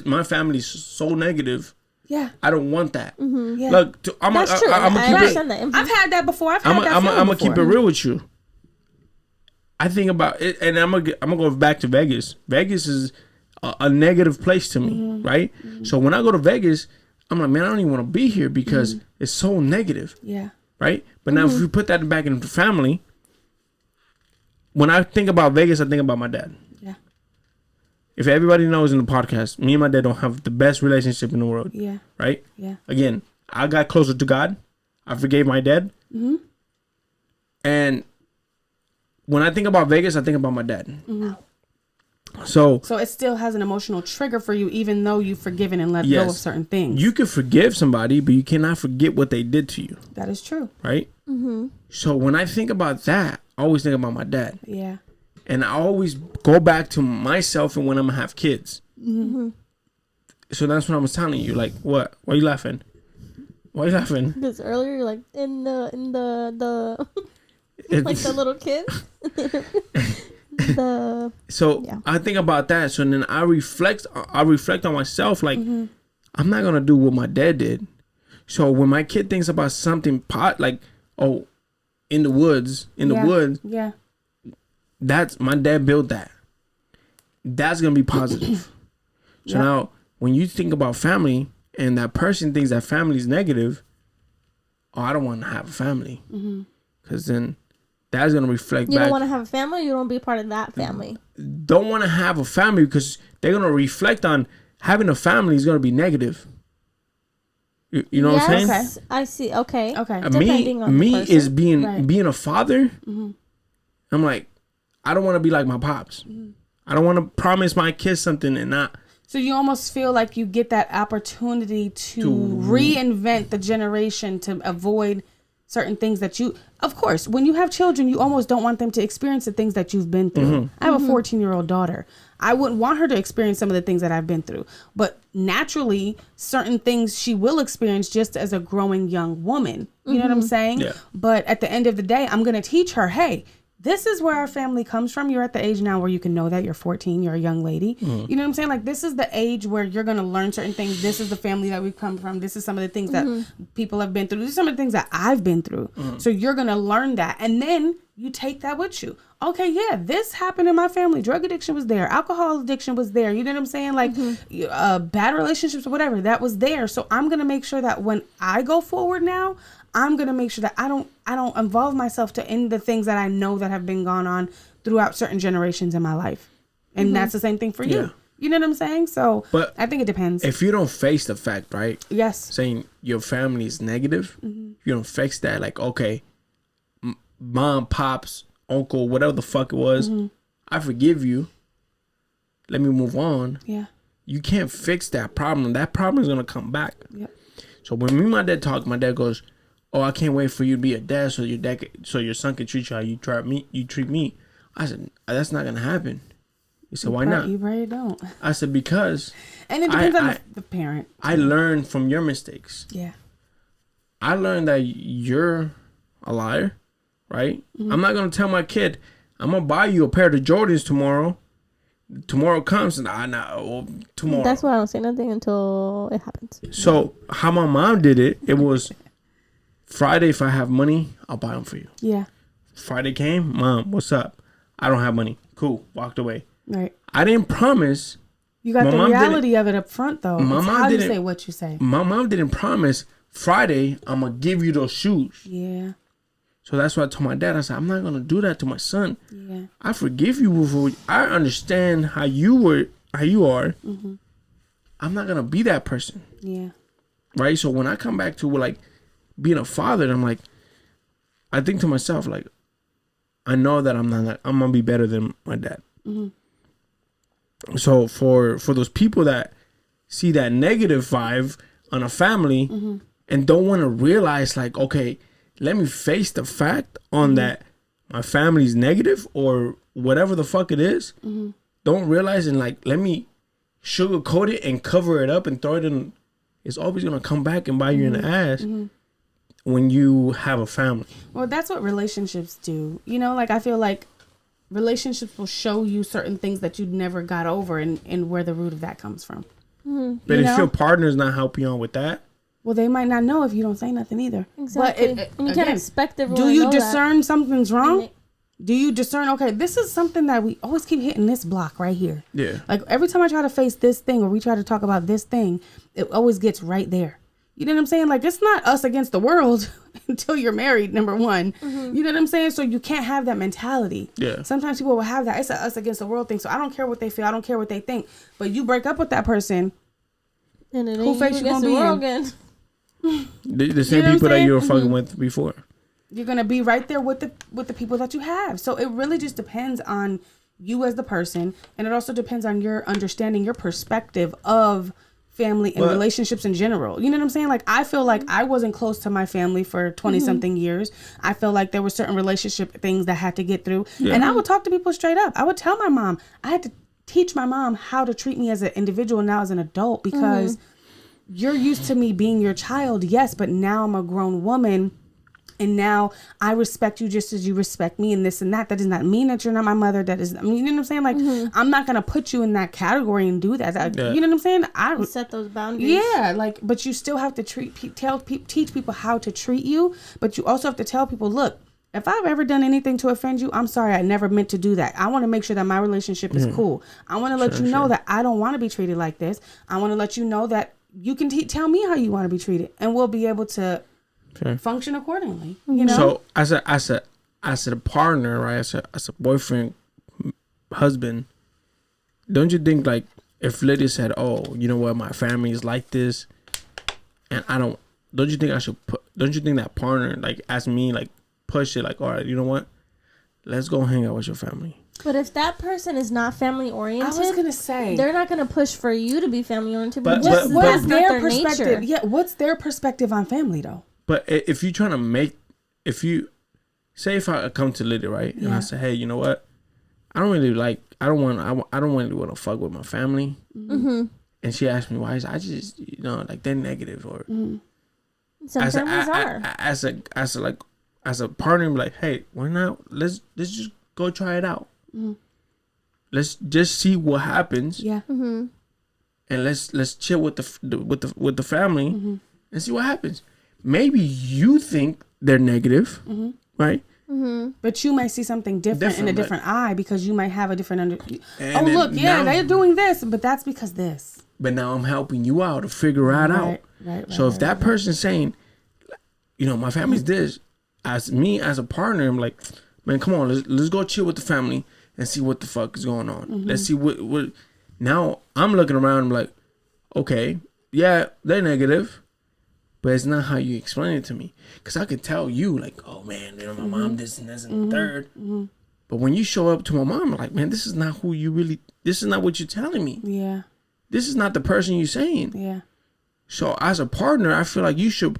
my family's so negative. Yeah, I don't want that. Yeah. Look, That's true. I'm I gonna keep understand it. that. I've had that before. I'm gonna keep it real with you. I think about it, and I'm gonna go back to Vegas. Vegas is a negative place to me, right? So when I go to Vegas, I'm like, man, I don't even want to be here because it's so negative. Yeah. Right? But now if we put that back into family, when I think about Vegas, I think about my dad. Yeah. If everybody knows in the podcast, me and my dad don't have the best relationship in the world. Yeah. Right? Yeah. Again, I got closer to God. I forgave my dad. And when I think about Vegas, I think about my dad. So it still has an emotional trigger for you, even though you've forgiven and let go of certain things. You can forgive somebody, but you cannot forget what they did to you. That is true. Right? So when I think about that, I always think about my dad. Yeah. And I always go back to myself and when I'm going to have kids. So that's what I was telling you. Like, what? Why are you laughing? Why are you laughing? Because earlier, you're like, in the like the little kid. I think about that. So then I reflect on myself. Like, I'm not going to do what my dad did. So when my kid thinks about something like, oh, in the woods, Yeah. that's my dad built that. That's going to be positive. So now when you think about family and that person thinks that family is negative, oh, I don't want to have a family. Because then that's going to reflect back. You don't want to have a family? You don't want to be part of that family? Don't want to have a family because they're going to reflect on having a family is going to be negative. You know what I'm saying? Okay. I see. Okay. Me is being a father. I'm like, I don't want to be like my pops. I don't want to promise my kids something and not. So you almost feel like you get that opportunity to reinvent the generation to avoid certain things that you, of course, when you have children, you almost don't want them to experience the things that you've been through. I have a 14-year-old daughter. I wouldn't want her to experience some of the things that I've been through, but naturally certain things she will experience just as a growing young woman. You know what I'm saying? Yeah. But at the end of the day, I'm going to teach her, hey, this is where our family comes from. You're at the age now where you can know that you're 14, you're a young lady. You know what I'm saying? Like, this is the age where you're going to learn certain things. This is the family that we've come from. This is some of the things that people have been through. These are some of the things that I've been through. So you're going to learn that. And then you take that with you. Okay, yeah, this happened in my family. Drug addiction was there. Alcohol addiction was there. You know what I'm saying? Like, bad relationships or whatever, that was there. So I'm going to make sure that when I go forward now, I'm going to make sure that I don't involve myself in the things that I know that have been gone on throughout certain generations in my life. And that's the same thing for you. Yeah. You know what I'm saying? So but I think it depends. If you don't face the fact, right? Yes. Saying your family is negative, you don't face that. Like, okay, mom, pops, uncle, whatever the fuck it was, I forgive you. Let me move on. Yeah. You can't fix that problem. That problem is going to come back. Yep. So when me and my dad talk, my dad goes, "Oh, I can't wait for you to be a dad, so your son can treat you how you treat me." I said, "That's not gonna happen." He said, "Why not?" You really don't. I said, "Because." And it depends on the parent. I learned from your mistakes. Yeah. I learned that you're a liar, right? Mm-hmm. I'm not gonna tell my kid, "I'm gonna buy you a pair of Jordans tomorrow." Tomorrow comes and tomorrow. That's why I don't say nothing until it happens. So how my mom did it was Friday. If I have money, I'll buy them for you. Yeah. Friday came, Mom, what's up? I don't have money. Cool. Walked away. Right. I didn't promise. You got the reality of it up front, though. My mom how didn't you say what you say. My mom didn't promise Friday I'm gonna give you those shoes. Yeah. So that's why I told my dad. I said, I'm not gonna do that to my son. Yeah. I forgive you for. I understand how you are. Mm-hmm. I'm not gonna be that person. Yeah. Right. So when I come back to like being a father, I'm like, I think to myself like, I know that I'm gonna be better than my dad. Mm-hmm. So for those people that see that negative vibe on a family mm-hmm. and don't want to realize like, okay, let me face the fact on mm-hmm. that my family's negative or whatever the fuck it is. Mm-hmm. Don't realize and like, let me sugarcoat it and cover it up and throw it in. It's always going to come back and bite you in the ass mm-hmm. when you have a family. Well, that's what relationships do. You know, like I feel like relationships will show you certain things that you never got over and where the root of that comes from. Mm-hmm. But if your partner's not helping you on with that, well, they might not know if you don't say nothing either. Exactly. But and you can't expect everyone to know. Do you discern something's wrong? Do you discern, okay, this is something that we always keep hitting this block right here. Yeah. Like every time I try to face this thing or we try to talk about this thing, it always gets right there. You know what I'm saying? Like it's not us against the world until you're married, number one. Mm-hmm. You know what I'm saying? So you can't have that mentality. Yeah. Sometimes people will have that. It's a us against the world thing. So I don't care what they feel. I don't care what they think. But you break up with that person. And it who face you gonna be in? Again. The same people that you were fucking with before. You're gonna be right there with the people that you have. So it really just depends on you as the person, and it also depends on your understanding, your perspective of family and relationships in general. You know what I'm saying? Like I feel like I wasn't close to my family for 20 something years. I feel like there were certain relationship things that had to get through, and I would talk to people straight up. I would tell my mom. I had to teach my mom how to treat me as an individual now as an adult because. You're used to me being your child, yes, but now I'm a grown woman and now I respect you just as you respect me and this and that. That does not mean that you're not my mother. That is, I mean, you know what I'm saying? Like, I'm not going to put you in that category and do that. You know what I'm saying? I set those boundaries. Yeah, like, but you still have to teach people how to treat you, but you also have to tell people, look, if I've ever done anything to offend you, I'm sorry. I never meant to do that. I want to make sure that my relationship is cool. I want to let you know that I don't want to be treated like this. I want to let you know that you can tell me how you want to be treated, and we'll be able to function accordingly. You know. So as a partner, right? As a boyfriend, husband, don't you think like if Lydia said, "Oh, you know what, my family is like this," and don't you think I should don't you think that partner like as me like push it like, all right, you know what, let's go hang out with your family. But if that person is not family oriented, I was gonna say they're not gonna push for you to be family oriented. But what is their perspective? Nature. Yeah, what's their perspective on family though? But if you're trying to if I come to Lydia, right, and I say, hey, you know what, I don't really want to fuck with my family, and she asked me why, I just like they're negative or some families are as a partner, I'm like, hey, why not? Let's just go try it out. Let's just see what happens. Yeah. And let's chill with the family and see what happens. Maybe you think they're negative, right? But you might see something different in a different eye because you might have a different they're doing this, but that's because this. But now I'm helping you out to figure it out. Right. So if that person's saying, my family's this, as a partner, I'm like, man, come on, let's go chill with the family and see what the fuck is going on. Let's see what. Now I'm looking around. I'm like, okay, yeah, they're negative, but it's not how you explain it to me. Because I could tell you, like, oh man, my mom this and this and third. But when you show up to my mom, I'm like, man, this is not who you really. This is not what you're telling me. Yeah. This is not the person you're saying. Yeah. So as a partner, I feel like you should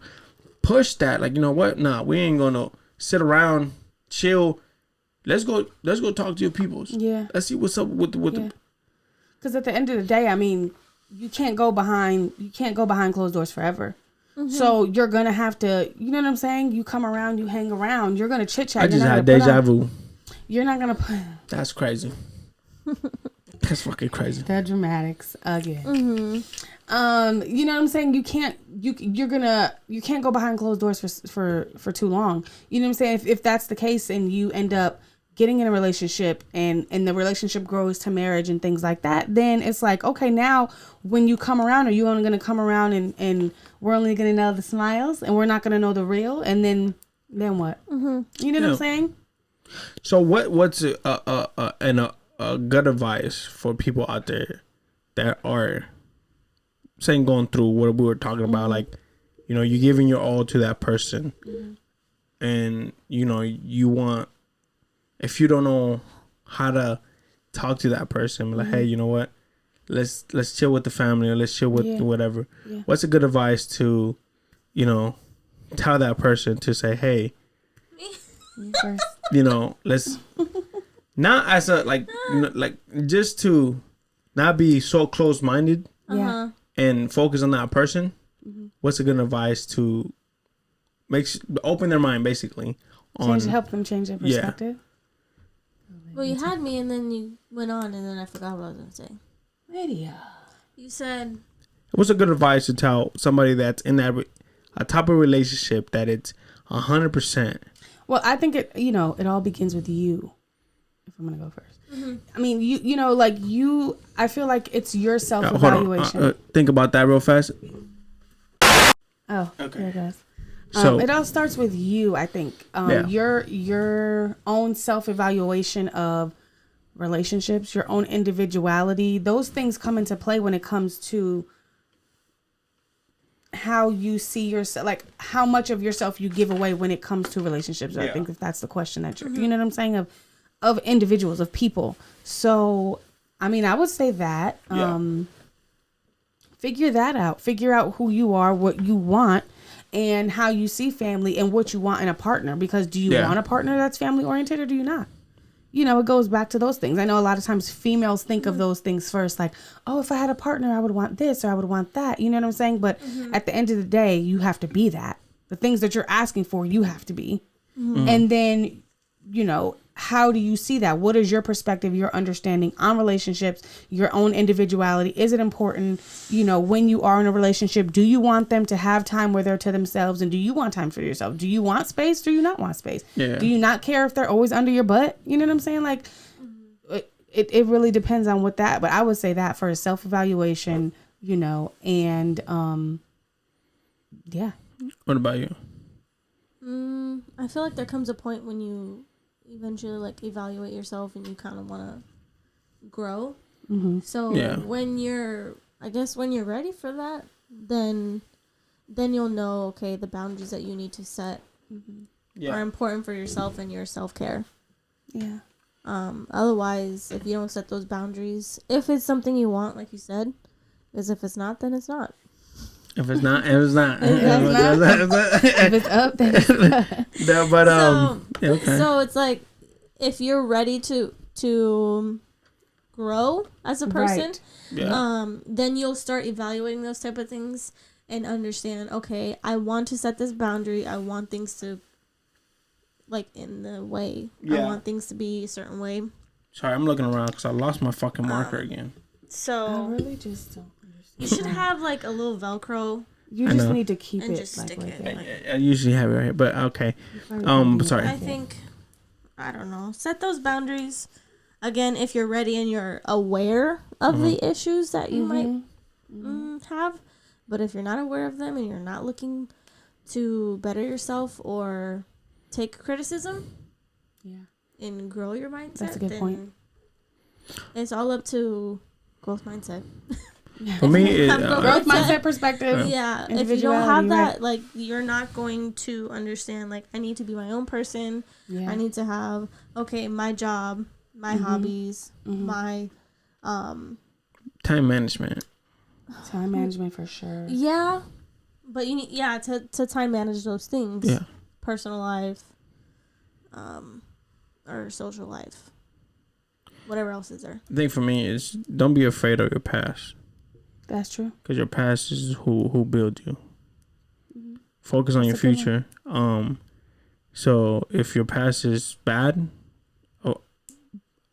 push that. Like, you know what? Nah, we ain't gonna sit around, chill. Let's go talk to your peoples. Yeah. Let's see what's up with the. Because at the end of the day, I mean, you can't go behind closed doors forever. Mm-hmm. So you're gonna have to, you know what I'm saying? You come around, you hang around, you're gonna chit chat. I just had deja vu. You're not gonna put. That's crazy. That's fucking crazy. The dramatics again. Mm-hmm. You know what I'm saying? You can't go behind closed doors for too long. You know what I'm saying? If that's the case and you end up getting in a relationship and the relationship grows to marriage and things like that, then it's like, okay, now when you come around, are you only going to come around and we're only going to know the smiles and we're not going to know the real? And then what? Mm-hmm. You know what I'm saying? So what's a good advice for people out there that are saying going through what we were talking about, like, you know, you're giving your all to that person, and you know you want, if you don't know how to talk to that person, like, hey, you know what, let's chill with the family, or let's chill with whatever. What's a good advice to, you know, tell that person to say, hey, you know, let's not as a like just to not be so close-minded and focus on that person. What's a good advice to open their mind, basically, help them change their perspective? Well, you had me and then you went on and then I forgot what I was going to say. Lydia, you said, what's a good advice to tell somebody that's in that a type of relationship that it's 100%? Well, I think it all begins with you. If I'm gonna go first, I mean, you know, like I feel like it's your self-evaluation. Think about that real fast. Oh, okay. There it goes. So it all starts with you, I think. Your own self-evaluation of relationships, your own individuality. Those things come into play when it comes to how you see yourself, like how much of yourself you give away when it comes to relationships. I think if that's the question that you're, you know what I'm saying, of individuals, of people. So, I mean, I would say that, figure that out, figure out who you are, what you want, and how you see family and what you want in a partner. Because do you want a partner that's family oriented or do you not? You know, it goes back to those things. I know a lot of times females think of those things first, like, oh, if I had a partner, I would want this or I would want that. You know what I'm saying? But at the end of the day, you have to be that. The things that you're asking for, you have to be. And then, you know, how do you see that? What is your perspective, your understanding on relationships, your own individuality? Is it important, you know, when you are in a relationship, do you want them to have time where they're to themselves? And do you want time for yourself? Do you want space? Do you not want space? Yeah. Do you not care if they're always under your butt? You know what I'm saying? Like, it really depends on what that, but I would say that for a self-evaluation, you know, and, yeah. What about you? I feel like there comes a point when you eventually like evaluate yourself and you kind of want to grow. So when you're ready for that, then you'll know, okay, the boundaries that you need to set are important for yourself and your self-care. Otherwise, if you don't set those boundaries, if it's something you want, like you said, because if it's not, then it's not. If it's not, it's not. If it's up, then it's up. No, but so it's like, if you're ready to grow as a person, then you'll start evaluating those type of things and understand, okay, I want to set this boundary. I want things to, like, in the way. I want things to be a certain way. Sorry, I'm looking around because I lost my fucking marker again. So I really just don't. You should have like a little Velcro. You just need to keep and it just like stick right it. I usually have it right here, but okay. Sorry. I think, I don't know. Set those boundaries. Again, if you're ready and you're aware of the issues that you might have, but if you're not aware of them and you're not looking to better yourself or take criticism, and grow your mindset, that's a good point. It's all up to growth mindset. For me, growth mindset, perspective. Yeah, if you don't have that, like, you're not going to understand, like, I need to be my own person. I need to have, okay, my job, my hobbies, my time management. Time management for sure. Yeah, but you need to time manage those things. Yeah. Personal life, or social life. Whatever else is there. I think for me is don't be afraid of your past. That's true. Because your past is who built you. Mm-hmm. Focus on your future. So if your past is bad,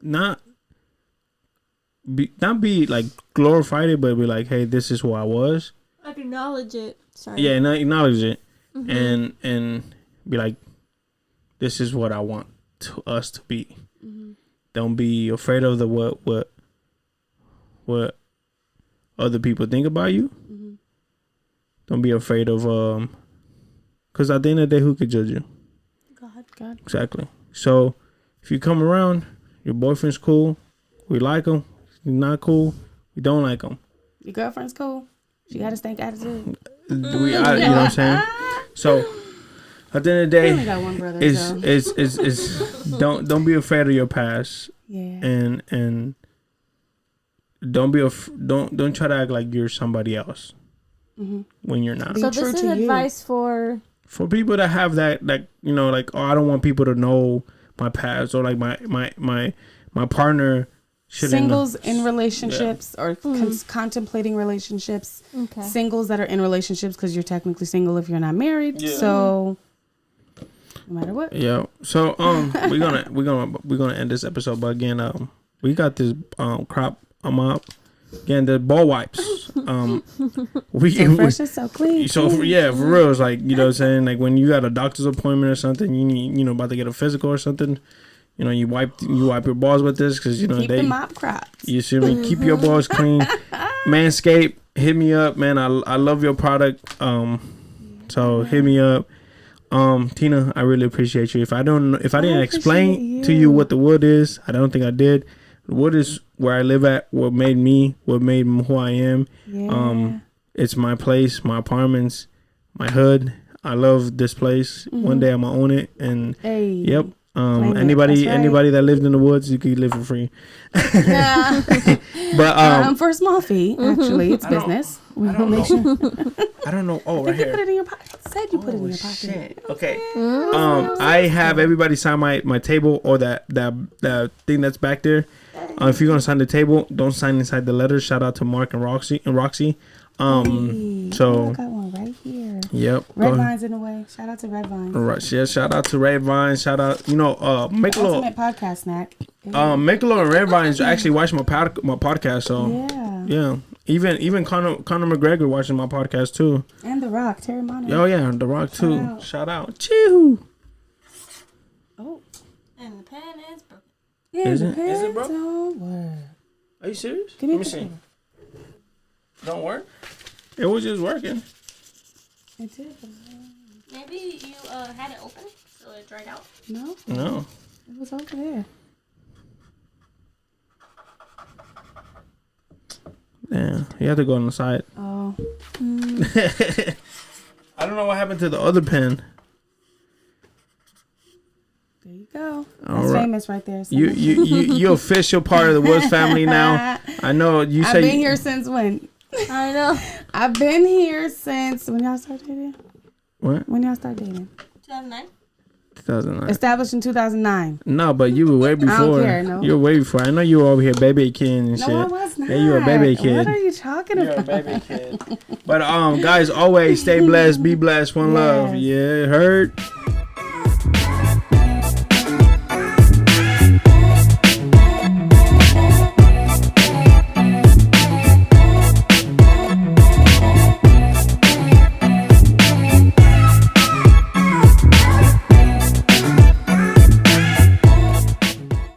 not be like glorified it, but be like, hey, this is who I was. Like acknowledge it. Sorry. Yeah, acknowledge it, and be like, this is what I want us to be. Mm-hmm. Don't be afraid of the what other people think about you. Mm-hmm. Don't be afraid of because at the end of the day, who could judge you? God. Exactly. So if you come around, your boyfriend's cool, we like him. He's not cool, we don't like him. Your girlfriend's cool. She got a stank attitude. You know what I'm saying? So at the end of the day, I only got one brother, it's don't be afraid of your past. Yeah. And don't try to act like you're somebody else when you're not. So this is advice for people that have that you know, like, oh, I don't want people to know my past, or like my partner shouldn't. Singles in relationships or contemplating relationships. Okay. Singles that are in relationships, because you're technically single if you're not married. Yeah. So no matter what. Yeah. So we're gonna end this episode, but again, we got this crop mop. Again, the ball wipes. We so fresh and so clean. So for real, it's like, you know what I'm saying, like when you got a doctor's appointment or something, you need, you know, about to get a physical or something, you know, you wipe your balls with this, because you know keep the mop crops. You see me? Keep your balls clean. Manscaped, hit me up, man. I love your product. So hit me up. Tina, I really appreciate you. If I didn't explain to you what the wood is, I don't think I did. The wood is where I live at, what made me, what made who I am. Yeah. It's my place, my apartments, my hood. I love this place. One day I'm gonna own it, and yep. Anybody that lived in the woods, you could live for free. But for a small fee, actually, it's business. I don't know. I don't know. Oh, right here. You put it in your pocket. Said you put it in your pocket. Shit. Okay. I have everybody sign my table, or that thing that's back there. If you're gonna sign the table, don't sign inside the letters. Shout out to Mark and Roxy. So I got one right here. Yep. Red Vines in the way. Shout out to Red Vines. Right. Yeah. Shout out to Red Vines. Shout out. You know, Ultimate podcast snack. Michelob and Red Vines actually watch my podcast. So yeah. Even Conor McGregor watching my podcast too. And The Rock, Terry Mono. Oh yeah, The Rock too. Shout out. Chew. Oh. And the pen is broken. Yeah, is it broken? Don't work. Are you serious? Let me see. Don't work? It was just working. It did. Maybe you had it open so it dried out. No. It was over there. Yeah, you have to go on the side. Oh. I don't know what happened to the other pen. There you go. That's famous right there. You official part of the Woodz family now. I know you say. I've been here since when? I know. I've been here since when y'all started dating. What? When y'all started dating? 2009. 2009. Established in 2009. No, but you were way before. I don't care, no. You were way before. I know you were over here baby kid and shit. No, I was not. Yeah, you were a baby kid. What are you talking about? You're a baby kid. But guys, always stay blessed, be blessed, one love. Yeah, heard.